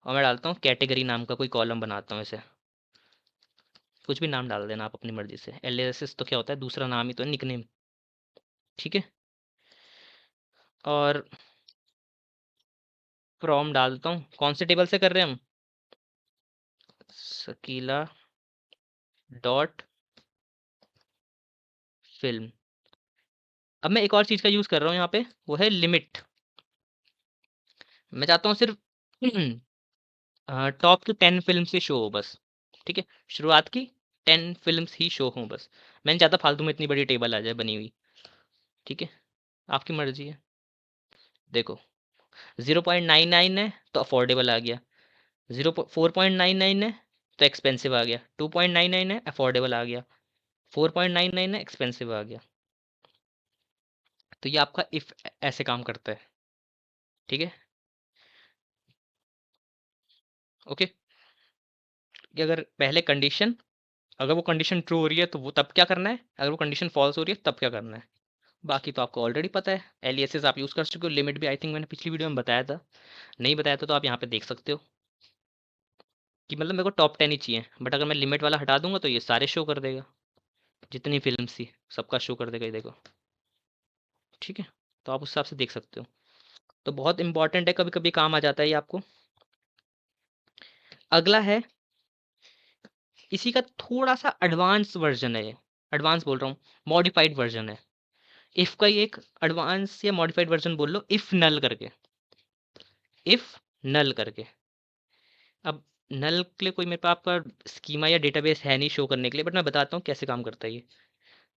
और मैं डालता हूँ कैटेगरी नाम का कोई कॉलम बनाता हूँ इसे। कुछ भी नाम डाल देना आप अपनी मर्जी से। एलियासेस तो क्या होता है, दूसरा नाम ही तो है, निकनेम, ठीक है। और फ्रॉम डालता हूँ, कौन से टेबल से कर रहे हैं हम, शकीला डॉट फिल्म। अब मैं एक और चीज़ का यूज़ कर रहा हूँ यहाँ पे, वो है लिमिट। मैं चाहता हूँ सिर्फ टॉप की 10 फिल्म से शो हो बस, ठीक है, शुरुआत की 10 फिल्म्स ही शो हों बस। मैं नहीं चाहता फालतू में इतनी बड़ी टेबल आ जाए बनी हुई, ठीक है, आपकी मर्जी है। देखो 0.99 है तो अफोर्डेबल आ गया, 4.99 है तो एक्सपेंसिव आ गया, 2.99 है अफोर्डेबल आ गया, 4.99 है एक्सपेंसिव आ गया। तो ये आपका इफ ऐसे काम करता है, ठीक है, ओके। कि अगर पहले कंडीशन, अगर वो कंडीशन ट्रू हो रही है तो वो तब क्या करना है, अगर वो कंडीशन फॉल्स हो रही है तब क्या करना है। बाकी तो आपको ऑलरेडी पता है, एलियासेस आप यूज़ कर चुके हो, लिमिट भी आई थिंक मैंने पिछली वीडियो में बताया था, नहीं बताया था तो आप यहाँ पे देख सकते हो कि मतलब मेरे को टॉप 10 ही चाहिए, बट अगर मैं लिमिट वाला हटा दूंगा तो ये सारे शो कर देगा, जितनी फिल्म थी सबका शो कर देगा, ये देखो, ठीक है। तो आप उस हिसाब से देख सकते हो। तो बहुत इंपॉर्टेंट है, कभी कभी काम आ जाता है ये आपको। अगला है, इसी का थोड़ा सा एडवांस वर्जन है ये, एडवांस बोल रहा हूँ, मॉडिफाइड वर्जन है। इफ का ही एक एडवांस या मॉडिफाइड वर्जन बोल लो, इफ नल करके, इफ नल करके। अब नल के लिए कोई मेरे पास आपका स्कीमा या डेटाबेस है नहीं शो करने के लिए, बट मैं बताता हूँ कैसे काम करता है ये।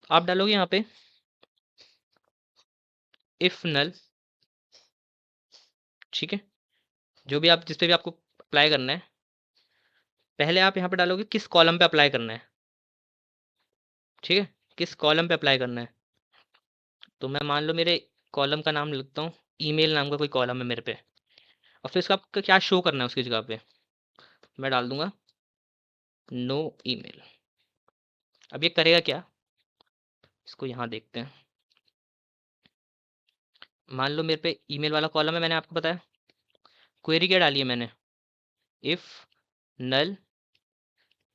आप डालोगे यहाँ पे इफ नल, ठीक है, जो भी आप जिस पे भी आपको अप्लाई करना है, पहले आप यहाँ पे डालोगे किस कॉलम पे अप्लाई करना है, ठीक है, किस कॉलम पे अप्लाई करना है। तो मैं मान लो मेरे कॉलम का नाम लिखता हूँ, ईमेल नाम का कोई कॉलम है मेरे पे, और फिर इसका आपका क्या शो करना है उसकी जगह पे, मैं डाल दूंगा नो ईमेल। अब ये करेगा क्या, इसको यहाँ देखते हैं। मान लो मेरे पे ईमेल वाला कॉलम है, मैंने आपको बताया क्वेरी क्या डाली है मैंने, if null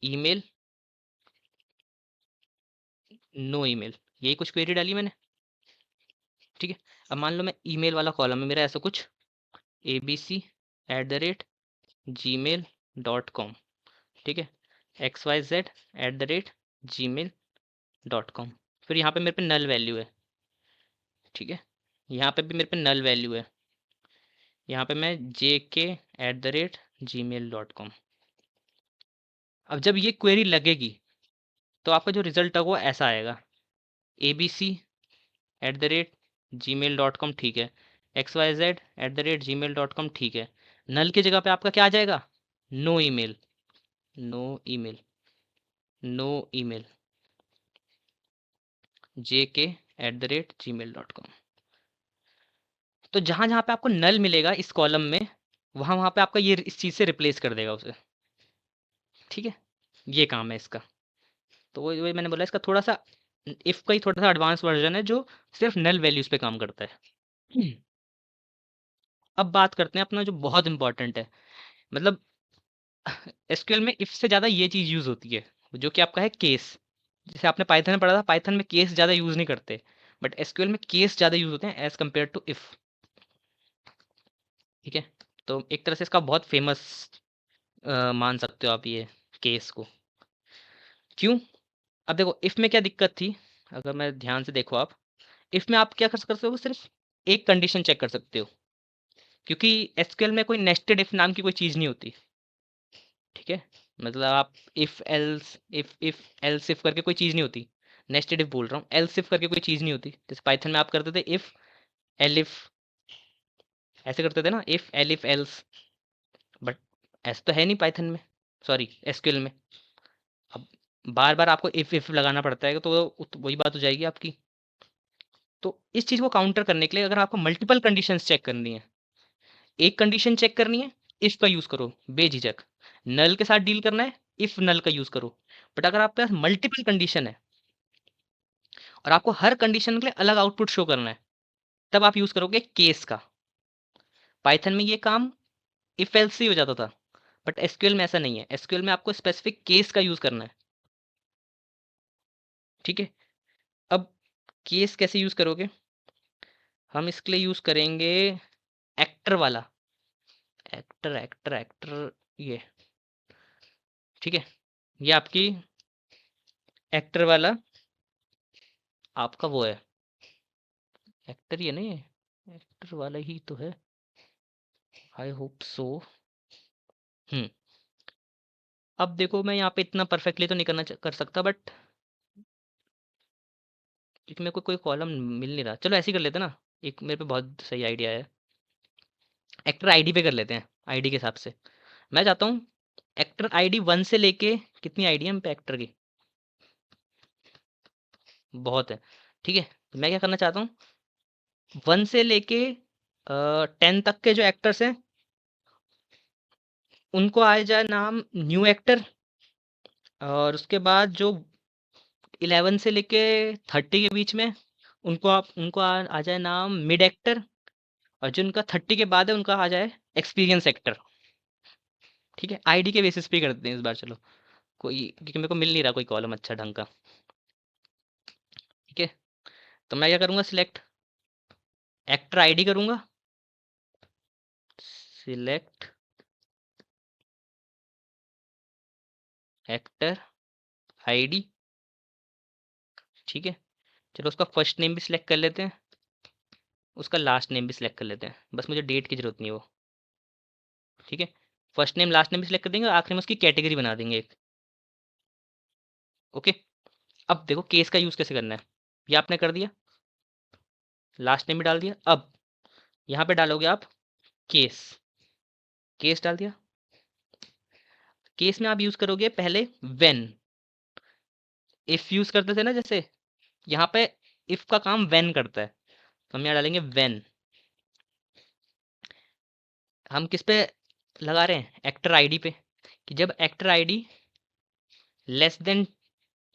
email no email, यही कुछ क्वेरी डाली मैंने, ठीक है। अब मान लो मैं ईमेल वाला कॉलम है मेरा ऐसा कुछ, abc@gmail.com, ठीक है, xyz@gmail.com। फिर यहाँ पे मेरे पे नल वैल्यू है, ठीक है, यहाँ पे भी मेरे पे नल वैल्यू है, यहाँ पे मैं jk@gmail.com। अब जब ये क्वेरी लगेगी तो आपका जो रिजल्ट है वो ऐसा आएगा, abc@gmail.com, ठीक है, xyz@gmail.com, ठीक है। नल की जगह पे आपका क्या आ जाएगा, no email, no email, no email, jk@gmail.com। तो जहां जहां पे आपको नल मिलेगा इस कॉलम में, वहां वहां पे आपका ये इस चीज से रिप्लेस कर देगा उसे, ठीक है, ये काम है इसका। तो वही मैंने बोला, इसका थोड़ा सा इफ का ही थोड़ा सा एडवांस वर्जन है जो सिर्फ नल वैल्यूज पे काम करता है। अब बात करते हैं अपना जो बहुत इंपॉर्टेंट है, मतलब एसक्यूएल में इफ से ज़्यादा ये चीज़ यूज़ होती है, जो कि आपका है केस। जैसे आपने पाइथन में पढ़ा था, पाइथन में केस ज़्यादा यूज़ नहीं करते, बट एसक्यूएल में केस ज़्यादा यूज़ होते हैं एज कम्पेयर टू इफ। ठीक है, तो एक तरह से इसका बहुत फेमस मान सकते हो आप ये केस को। क्यों? अब देखो इफ में क्या दिक्कत थी, अगर मैं ध्यान से देखो आप, इफ में आप क्या कर सकते हो, सिर्फ एक कंडीशन चेक कर सकते हो, क्योंकि एसक्यूएल में कोई नेस्टेड इफ नाम की कोई चीज़ नहीं होती। ठीक है, मतलब आप इफ एल्स इफ करके कोई चीज़ नहीं होती, नेस्टेड इफ बोल रहा हूँ, एल्स इफ करके कोई चीज़ नहीं होती। जैसे पाइथन में आप करते थे इफ एलिफ, ऐसे करते थे ना, इफ एलिफ एल्स, बट ऐसा तो है नहीं पाइथन में, सॉरी एसक्यूएल में। अब बार बार आपको इफ लगाना पड़ता है, तो वही बात हो जाएगी आपकी। तो इस चीज़ को काउंटर करने के लिए अगर आपको मल्टीपल कंडीशंस चेक करनी है, एक कंडीशन चेक करनी है, इफ का यूज़ करो बेझिझक। नल के साथ डील करना है, इफ नल का यूज़ करो। बट अगर आपके पास मल्टीपल कंडीशन है और आपको हर कंडीशन के लिए अलग आउटपुट शो करना है, तब आप यूज़ करोगे केस का। पाइथन में ये काम इफ एल्स से ही हो जाता था, बट एसक्यूएल में ऐसा नहीं है। एसक्यूएल में आपको स्पेसिफिक केस का यूज़ करना है। ठीक है, अब केस कैसे यूज़ करोगे? हम इसके लिए यूज़ करेंगे एक्टर वाला, एक्टर एक्टर एक्टर, ये ठीक है, ये आपकी एक्टर वाला आपका वो है, एक्टर ही है ना, ये एक्टर वाला ही तो है, आई होप सो। हम्म, अब देखो मैं यहाँ पे इतना परफेक्टली तो नहीं कर सकता, बट क्योंकि मेरे को कोई कॉलम मिल नहीं रहा, चलो ऐसे ही कर लेते हैं ना। एक मेरे पे बहुत सही आइडिया है, एक्टर आईडी पे कर लेते हैं, आईडी के हिसाब से। मैं चाहता हूँ एक्टर आईडी 1 से लेके, कितनी आईडी है हम पे एक्टर की, बहुत है। ठीक है, तो मैं क्या करना चाहता हूँ, 1 से लेके 10 तक के जो एक्टर्स हैं उनको आ जाए नाम न्यू एक्टर, और उसके बाद जो 11 से लेके 30 के बीच में उनको आ जाए नाम मिड एक्टर, और जिनका 30 के बाद है उनका आ जाए एक्सपीरियंस एक्टर। ठीक है, आईडी के बेसिस पे ही करते हैं इस बार, चलो कोई, क्योंकि मेरे को मिल नहीं रहा कोई कॉलम अच्छा ढंग का। ठीक है, तो मैं क्या करूँगा, सिलेक्ट एक्टर आईडी करूँगा, सिलेक्ट एक्टर आईडी। ठीक है, चलो उसका फर्स्ट नेम भी सिलेक्ट कर लेते हैं, उसका लास्ट नेम भी सिलेक्ट कर लेते हैं, बस मुझे डेट की जरूरत नहीं है वो। ठीक है, फर्स्ट नेम लास्ट नेम भी सिलेक्ट कर देंगे, और आखिर में उसकी कैटेगरी बना देंगे एक। ओके, अब देखो केस का यूज़ कैसे करना है, ये आपने कर दिया, लास्ट नेम भी डाल दिया। अब यहाँ पे डालोगे आप केस, केस डाल दिया। केस में आप यूज़ करोगे पहले व्हेन, इफ़ यूज़ करते थे ना, जैसे यहाँ पे इफ़ का काम व्हेन करता है, तो हम यहाँ डालेंगे व्हेन। हम किस पे लगा रहे हैं, एक्टर आईडी पे, कि जब एक्टर आईडी लेस देन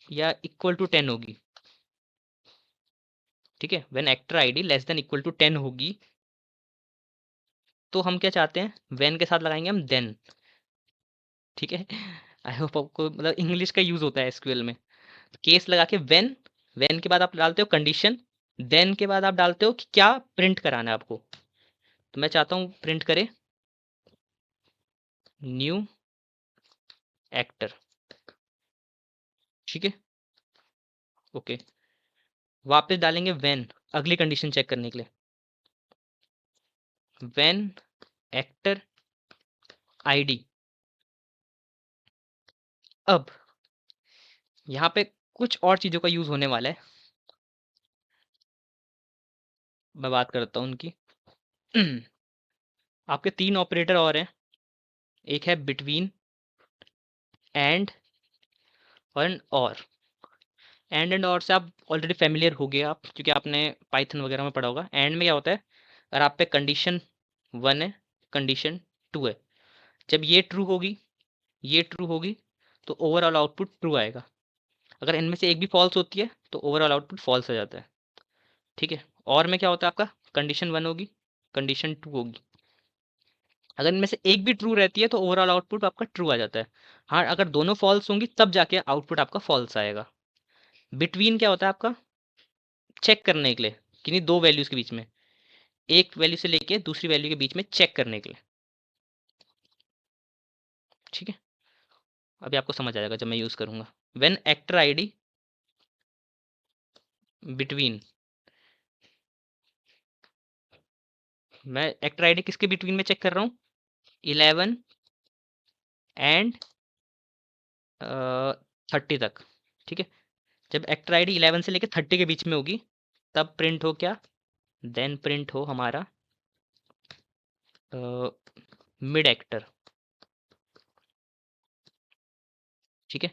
या इक्वल टू 10 होगी। ठीक है, when actor ID less than equal to 10 होगी, तो हम क्या चाहते हैं, व्हेन के साथ लगाएंगे हम देन। ठीक है, आई होप आपको मतलब इंग्लिश का यूज होता है एसक्यूएल में। केस लगा के व्हेन, व्हेन के बाद आप डालते हो कंडीशन, देन के बाद आप डालते हो कि क्या प्रिंट कराना है आपको। तो मैं चाहता हूँ प्रिंट करे न्यू एक्टर। ठीक है, ओके, वापस डालेंगे व्हेन, अगली कंडीशन चेक करने के लिए, व्हेन एक्टर आईडी। अब यहाँ पे कुछ और चीज़ों का यूज़ होने वाला है, मैं बात करता हूँ उनकी। आपके 3 ऑपरेटर और हैं, एक है बिटवीन, एंड और एंड और से आप ऑलरेडी फेमिलियर हो गए आप, क्योंकि आपने पाइथन वगैरह में पढ़ा होगा। एंड में क्या होता है, अगर आप पे कंडीशन 1 है, कंडीशन 2 है, जब ये ट्रू होगी, ये ट्रू होगी, तो ओवरऑल आउटपुट ट्रू आएगा। अगर इनमें से एक भी फॉल्स होती है तो ओवरऑल आउटपुट फॉल्स आ जाता है। ठीक है, और में क्या होता है आपका, कंडीशन 1 होगी, कंडीशन 2 होगी, अगर इनमें से एक भी ट्रू रहती है तो ओवरऑल आउटपुट आपका ट्रू आ जाता है। हाँ, अगर दोनों फॉल्स होंगी तब जाके आउटपुट आपका फॉल्स आएगा। बिटवीन क्या होता है आपका? चेक करने के लिए, किन्हीं दो वैल्यूज के बीच में, एक वैल्यू से लेके दूसरी वैल्यू के बीच में चेक करने के लिए। ठीक है, अभी आपको समझ आ जाएगा जब मैं यूज करूंगा। व्हेन एक्टर आईडी बिटवीन, मैं एक्टर आईडी किसके बिटवीन में चेक कर रहा हूँ? 11 एंड 30 तक। ठीक है, जब एक्टर आईडी 11 से लेके 30 के बीच में होगी तब प्रिंट हो क्या? देन प्रिंट हो हमारा मिड एक्टर। ठीक है,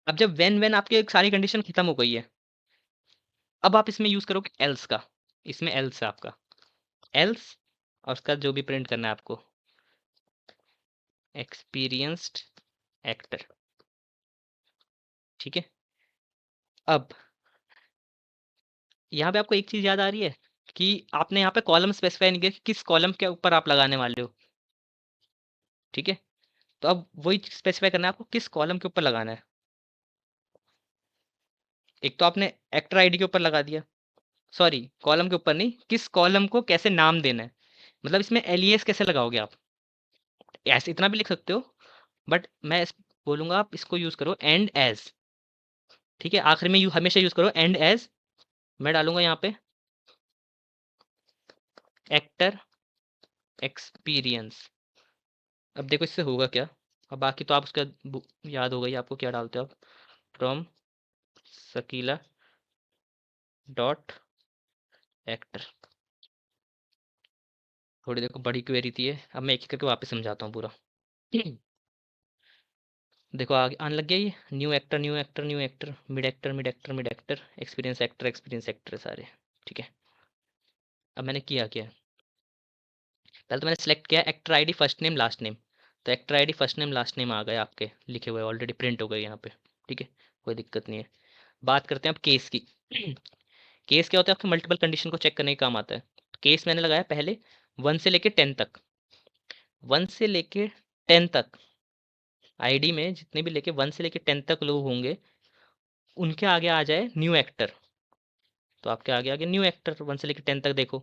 अब जब वेन आपकी सारी कंडीशन खत्म हो गई है, अब आप इसमें यूज करोगे एल्स का। इसमें एल्स है आपका, एल्स और उसका जो भी प्रिंट करना है आपको, एक्सपीरियंस्ड एक्टर। ठीक है, अब यहाँ पे आपको एक चीज याद आ रही है कि आपने यहाँ पे कॉलम स्पेसिफाई नहीं किया कि किस कॉलम के ऊपर आप लगाने वाले हो। ठीक है, तो अब वही स्पेसिफाई करना है आपको किस कॉलम के ऊपर लगाना है। एक तो आपने एक्टर आईडी के ऊपर लगा दिया, सॉरी कॉलम के ऊपर नहीं, किस कॉलम को कैसे नाम देना है। मतलब इसमें एलियस कैसे लगाओगे आप, ऐसे इतना भी लिख सकते हो, बट मैं बोलूंगा आप इसको यूज करो एंड एज। ठीक है, आखिर में हमेशा यूज करो एंड एज। मैं डालूंगा यहाँ पे एक्टर एक्सपीरियंस। अब देखो इससे होगा क्या। अब बाकी तो आप उसका याद हो गई आपको क्या डालते हो आप, फ्रॉम शकीला डॉट एक्टर। थोड़ी देखो बड़ी क्वेरी थी ये, अब मैं एक एक करके वापस समझाता हूँ पूरा। देखो आगे आने लग गया ये, new actor new actor new actor, mid actor mid actor mid actor, experience actor सारे। ठीक है, अब मैंने किया क्या, पहले तो मैंने सेलेक्ट किया actor ID first name last name. तो actor ID first name last name आ गए आपके लिखे हुए, ऑलरेडी प्रिंट हो गए यहाँ पे। ठीक है, कोई दिक्कत नहीं है। बात करते हैं अब केस की। केस क्या होता है? आपके मल्टीपल कंडीशन को चेक करने का काम आता है। केस मैंने लगाया पहले 1 से लेके 10 तक। 1 से लेके 10 तक आईडी में जितने भी लेके 1 से लेके 10 तक लोग होंगे, उनके आगे आ जाए न्यू एक्टर। तो आपके आगे आगे न्यू एक्टर 1 से लेके 10 तक देखो।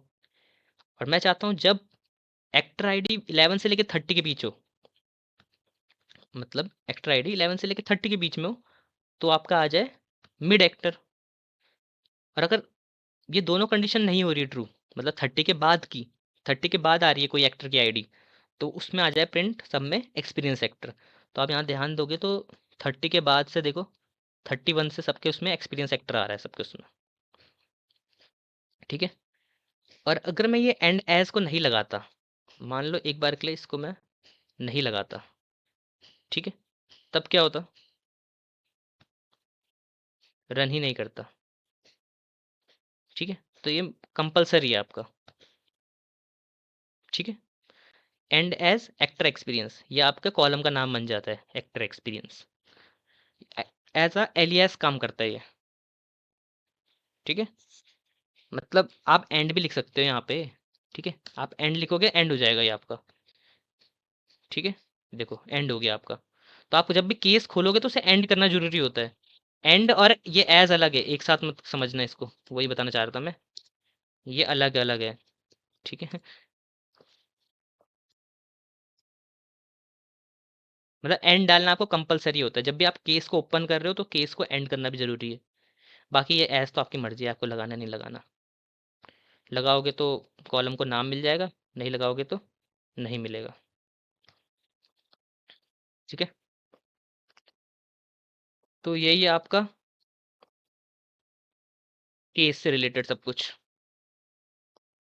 और मैं चाहता हूँ जब एक्टर आईडी 11 से लेके 30 के बीच हो, मतलब एक्टर आईडी 11 से लेके 30 के बीच में हो, तो आपका आ जाए मिड एक्टर। और अगर ये दोनों कंडीशन नहीं हो रही ट्रू, मतलब 30 के बाद की, 30 के बाद आ रही है कोई एक्टर की आईडी, तो उसमें आ जाए प्रिंट सब में एक्सपीरियंस एक्टर। तो आप यहाँ ध्यान दोगे तो 30 के बाद से देखो 31 से सबके उसमें एक्सपीरियंस एक्टर आ रहा है सबके उसमें। ठीक है, और अगर मैं ये एंड एज को नहीं लगाता, मान लो एक बार के लिए इसको मैं नहीं लगाता, ठीक है, तब क्या होता? रन ही नहीं करता। ठीक है, तो ये कंपलसरी है आपका। ठीक है, एंड एज एक्टर एक्सपीरियंस, ये आपका कॉलम का नाम बन जाता है actor experience, as a alias काम करता है ये। ठीक है, मतलब आप एंड भी लिख सकते हो यहाँ पे। ठीक है, आप एंड लिखोगे एंड हो जाएगा ये आपका। ठीक है, देखो एंड हो गया आपका। तो आप जब भी केस खोलोगे तो उसे एंड करना जरूरी होता है। एंड और ये एज अलग है, एक साथ मत समझना इसको, वही बताना चाह रहा था मैं, ये अलग अलग है। ठीक है, मतलब एंड डालना आपको कंपलसरी होता है, जब भी आप केस को ओपन कर रहे हो तो केस को एंड करना भी जरूरी है। बाकी ये एज तो आपकी मर्जी है, आपको लगाना नहीं लगाना। लगाओगे तो कॉलम को नाम मिल जाएगा, नहीं लगाओगे तो नहीं मिलेगा। ठीक है, तो यही है आपका केस से रिलेटेड सब कुछ।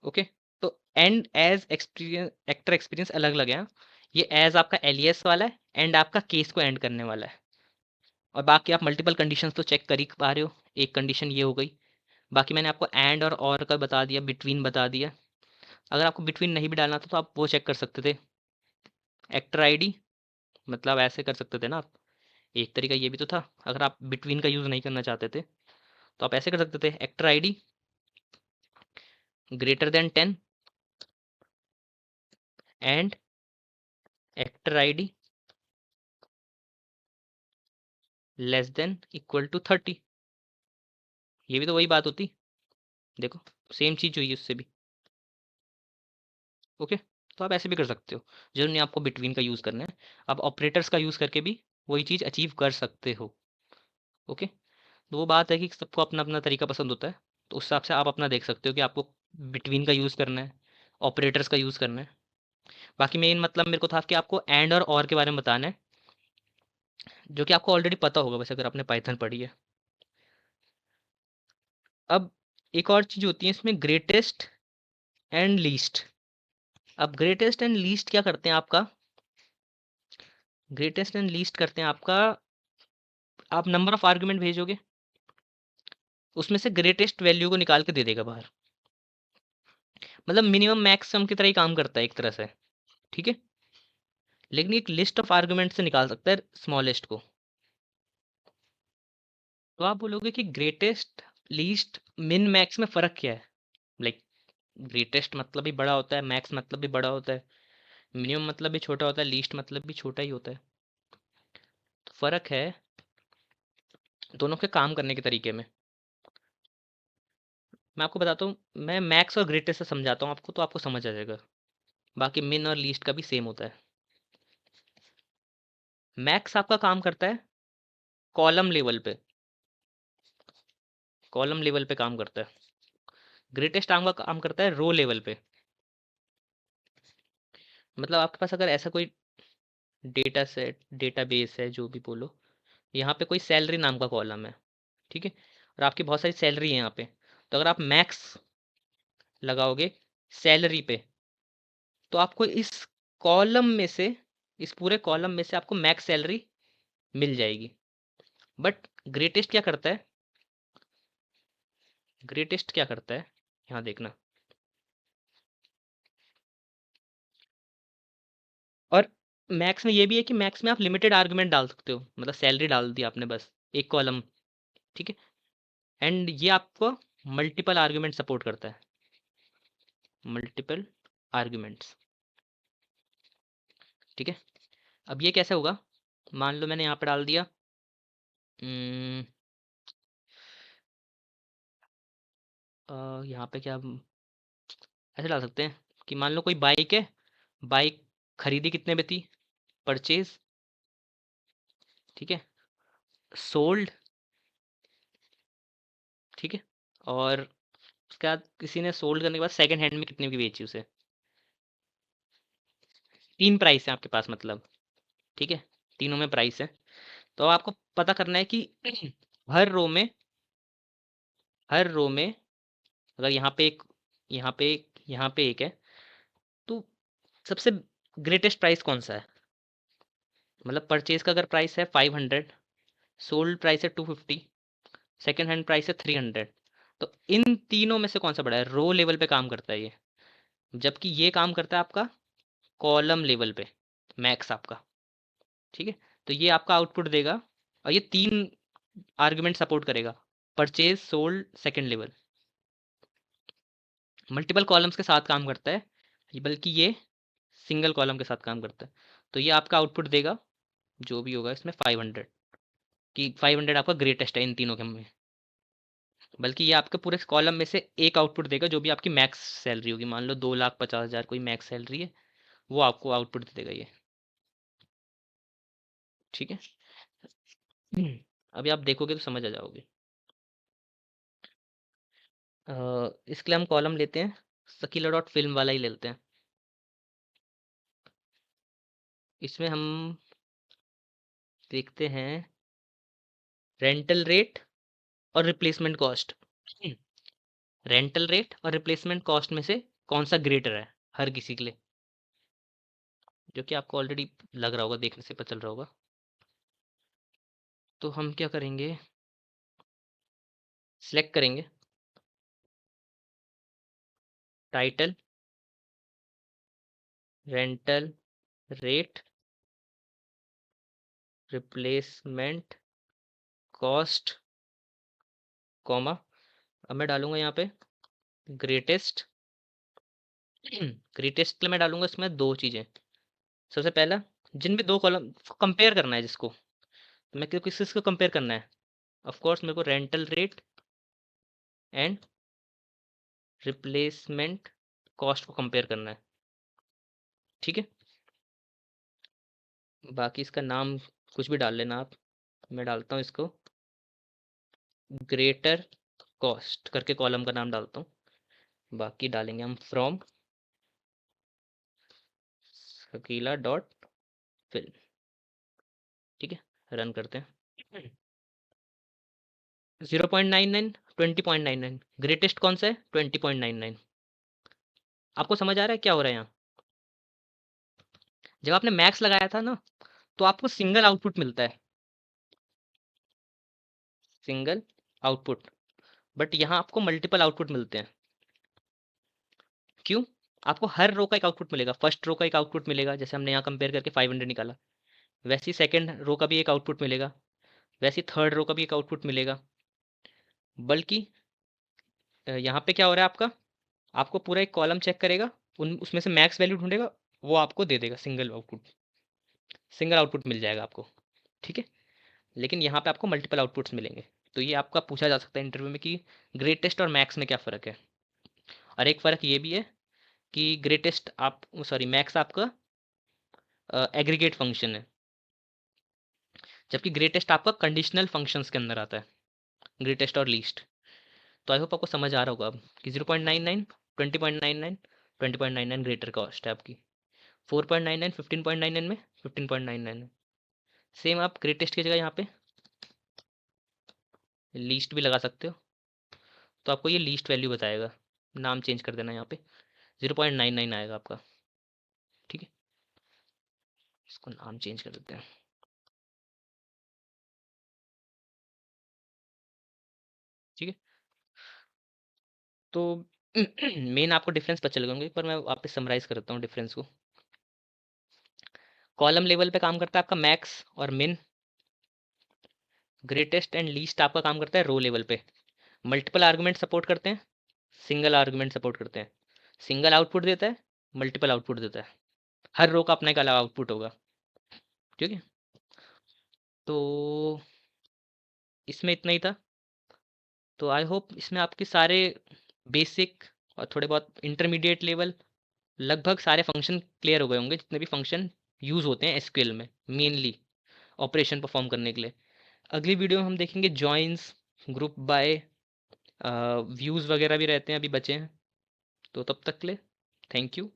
ओके, तो and as experience actor experience अलग अलग है हाँ? ये एज आपका एलियस वाला है, एंड आपका केस को एंड करने वाला है। और बाकी आप मल्टीपल कंडीशंस तो चेक कर ही पा रहे हो, एक कंडीशन ये हो गई। बाकी मैंने आपको एंड और का बता दिया, बिटवीन बता दिया। अगर आपको बिटवीन नहीं भी डालना था तो आप वो चेक कर सकते थे, एक्टर आईडी, मतलब ऐसे कर सकते थे ना आप। एक तरीका ये भी तो था, अगर आप बिटवीन का यूज़ नहीं करना चाहते थे तो आप ऐसे कर सकते थे, actor ID greater than 10 and actor ID less than equal to 30। ये भी तो वही बात होती, देखो सेम चीज हुई है उससे भी। ओके, तो आप ऐसे भी कर सकते हो, जरूर नहीं आपको बिटवीन का यूज करना है, आप ऑपरेटर्स का यूज करके भी वही चीज अचीव कर सकते हो। ओके, तो वो बात है कि सबको अपना अपना तरीका पसंद होता है, तो उस हिसाब से आप अपना देख सकते हो कि आपको बिटवीन का यूज करना है, ऑपरेटर्स का यूज करना है। बाकी मेन मतलब मेरे को था कि आपको एंड और के बारे में बताना है, जो कि आपको ऑलरेडी पता होगा वैसे अगर आपने पाइथन पढ़ी है। अब एक और चीज होती है इसमें, ग्रेटेस्ट एंड लीस्ट। अब ग्रेटेस्ट एंड लीस्ट क्या करते हैं आपका, ग्रेटेस्ट एंड लीस्ट करते हैं आपका, आप नंबर ऑफ आर्गुमेंट भेजोगे, उसमें से ग्रेटेस्ट वैल्यू को निकाल के दे देगा बाहर। मतलब मिनिमम मैक्सिमम की तरह ही काम करता है एक तरह से, ठीक है, लेकिन एक लिस्ट ऑफ आर्गुमेंट से निकाल सकता है स्मॉलेस्ट को। तो आप बोलोगे कि ग्रेटेस्ट लीस्ट मिन मैक्स में फर्क क्या है, लाइक ग्रेटेस्ट मतलब भी बड़ा होता है, मैक्स मतलब भी बड़ा होता है, मिनिमम मतलब भी छोटा होता है, लीस्ट मतलब भी छोटा ही होता है। तो फर्क है दोनों के काम करने के तरीके में। मैं आपको बताता हूँ, मैं मैक्स और ग्रेटेस्ट से समझाता हूँ आपको, तो आपको समझ आ जाएगा। बाकी मिन और लीस्ट का भी सेम होता है। मैक्स आपका काम करता है कॉलम लेवल पे, कॉलम लेवल पे काम करता है। ग्रेटेस्ट आपका काम करता है रो लेवल पे। मतलब आपके पास अगर ऐसा कोई डेटा सेट, डेटाबेस है, जो भी बोलो, यहाँ पे कोई सैलरी नाम का कॉलम है, ठीक है, और आपकी बहुत सारी सैलरी है यहाँ पे, तो अगर आप मैक्स लगाओगे सैलरी पे, तो आपको इस कॉलम में से, इस पूरे कॉलम में से आपको मैक्स सैलरी मिल जाएगी। बट ग्रेटेस्ट क्या करता है, ग्रेटेस्ट क्या करता है, यहाँ देखना, और मैक्स में ये भी है कि मैक्स में आप लिमिटेड आर्गुमेंट डाल सकते हो, मतलब सैलरी डाल दी आपने बस एक कॉलम, ठीक है, एंड ये आपको मल्टीपल आर्गुमेंट सपोर्ट करता है, मल्टीपल आर्गुमेंट्स, ठीक है। अब ये कैसे होगा, मान लो मैंने यहाँ पे डाल दिया उम्म, यहाँ पे क्या ऐसे डाल सकते हैं कि मान लो कोई बाइक है, बाइक खरीदी कितने में थी, परचेज, ठीक है, सोल्ड, ठीक है, और उसके बाद किसी ने सोल्ड करने के बाद सेकंड हैंड में कितने की बेची उसे। तीन प्राइस है आपके पास मतलब, ठीक है, तीनों में प्राइस है। तो आपको पता करना है कि हर रो में, हर रो में अगर यहाँ पे एक, यहाँ पे एक, यहाँ पे एक है, तो सबसे ग्रेटेस्ट प्राइस कौन सा है, मतलब परचेज का अगर प्राइस है 500, सोल्ड प्राइस है 250, सेकंड हैंड प्राइस है 300, तो इन तीनों में से कौन सा बड़ा है, रो लेवल पे काम करता है ये, जबकि ये काम करता है आपका कॉलम लेवल पे, मैक्स आपका, ठीक है। तो ये आपका आउटपुट देगा, और ये तीन आर्गुमेंट सपोर्ट करेगा, purchase, sold, second level, multiple columns के साथ काम करता है, बल्कि ये सिंगल कॉलम के साथ काम करता है। तो ये आपका आउटपुट देगा जो भी होगा इसमें 500, कि 500 आपका ग्रेटेस्ट है इन तीनों के में, बल्कि ये आपके पूरे कॉलम में से एक आउटपुट देगा जो भी आपकी मैक्स सैलरी होगी, मान लो 2,50,000 कोई मैक्स सैलरी है, वो आपको आउटपुट दे देगा ये, ठीक है। अभी आप देखोगे तो समझ आ जाओगे। इसके लिए हम कॉलम लेते हैं, सकीला डॉट फिल्म वाला ही लेते हैं। इसमें हम देखते हैं रेंटल रेट और रिप्लेसमेंट कॉस्ट। रेंटल रेट और रिप्लेसमेंट कॉस्ट में से कौन सा ग्रेटर है हर किसी के लिए, जो कि आपको ऑलरेडी लग रहा होगा, देखने से पता चल रहा होगा। तो हम क्या करेंगे, सिलेक्ट करेंगे title, rental rate, replacement cost, comma, अब मैं डालूंगा यहाँ पे ग्रेटेस्ट ग्रेटेस्ट के लिए मैं डालूंगा इसमें दो चीज़ें। सबसे पहला, जिनमें दो कॉलम कंपेयर करना है जिसको, तो मैं किस किसको कंपेयर करना है, ऑफ कोर्स मेरे को rental rate and replacement cost को कंपेयर करना है। ठीक है, बाकी इसका नाम कुछ भी डाल लेना आप, मैं डालता हूँ इसको ग्रेटर कॉस्ट करके कॉलम का नाम डालता हूँ। बाकी डालेंगे हम फ्रॉम शकीला डॉट फिल। ठीक है, रन करते हैं। 0.99, 20.99, ग्रेटेस्ट कौन सा है, 20.99। आपको समझ आ रहा है क्या हो रहा है यहाँ? जब आपने मैक्स लगाया था ना, तो आपको सिंगल आउटपुट मिलता है, सिंगल आउटपुट, बट यहाँ आपको मल्टीपल आउटपुट मिलते हैं। क्यों? आपको हर रो का एक आउटपुट मिलेगा, फर्स्ट रो का एक आउटपुट मिलेगा, जैसे हमने यहाँ कंपेयर करके 500 निकाला, वैसे ही सेकंड रो का भी एक आउटपुट मिलेगा, वैसे ही थर्ड रो का भी एक आउटपुट मिलेगा। बल्कि यहाँ पे क्या हो रहा है आपका, आपको पूरा एक कॉलम चेक करेगा, उन उसमें से मैक्स वैल्यू ढूंढेगा, वो आपको दे देगा, सिंगल आउटपुट, सिंगल आउटपुट मिल जाएगा आपको। ठीक है, लेकिन यहाँ पे आपको मल्टीपल आउटपुट्स मिलेंगे। तो ये आपका पूछा जा सकता है इंटरव्यू में कि ग्रेटेस्ट और मैक्स में क्या फ़र्क है। और एक फ़र्क ये भी है कि ग्रेटेस्ट आप सॉरी मैक्स आपका एग्रीगेट फंक्शन है, जबकि ग्रेटेस्ट आपका कंडीशनल फंक्शंस के अंदर आता है, ग्रेटेस्ट और लीस्ट। तो आई होप आपको समझ आ रहा होगा अब कि 0.99, 20.99, 20.99 ग्रेटर कॉस्ट है आपकी, 4.99 15.99 में, 15.99 में। सेम आप ग्रेटेस्ट की जगह यहाँ पे लीस्ट भी लगा सकते हो, तो आपको ये लीस्ट वैल्यू बताएगा। नाम चेंज कर देना, यहाँ पे 0.99 आएगा आपका। ठीक है, इसको नाम चेंज कर देते हैं। ठीक है, तो मेन आपको डिफरेंस पता चल गए, पर मैं वापस समराइज करता हूँ डिफरेंस को। कॉलम लेवल पे काम करता है आपका मैक्स और मिन, ग्रेटेस्ट एंड लीस्ट आपका काम करता है रो लेवल पे। मल्टीपल आर्गुमेंट सपोर्ट करते हैं, सिंगल आर्गुमेंट सपोर्ट करते हैं। सिंगल आउटपुट देता है, मल्टीपल आउटपुट देता है, हर रो का अपना एक अलग आउटपुट होगा। ठीक है, तो इसमें इतना ही था। तो आई होप इसमें आपके सारे बेसिक और थोड़े बहुत इंटरमीडिएट लेवल लगभग सारे फंक्शन क्लियर हो गए होंगे, जितने भी फंक्शन यूज़ होते हैं एसक्यूएल में मेनली ऑपरेशन परफॉर्म करने के लिए। अगली वीडियो में हम देखेंगे जॉइंस, ग्रुप बाय, व्यूज़ वगैरह भी रहते हैं, अभी बचे हैं। तो तब तक के लिए थैंक यू।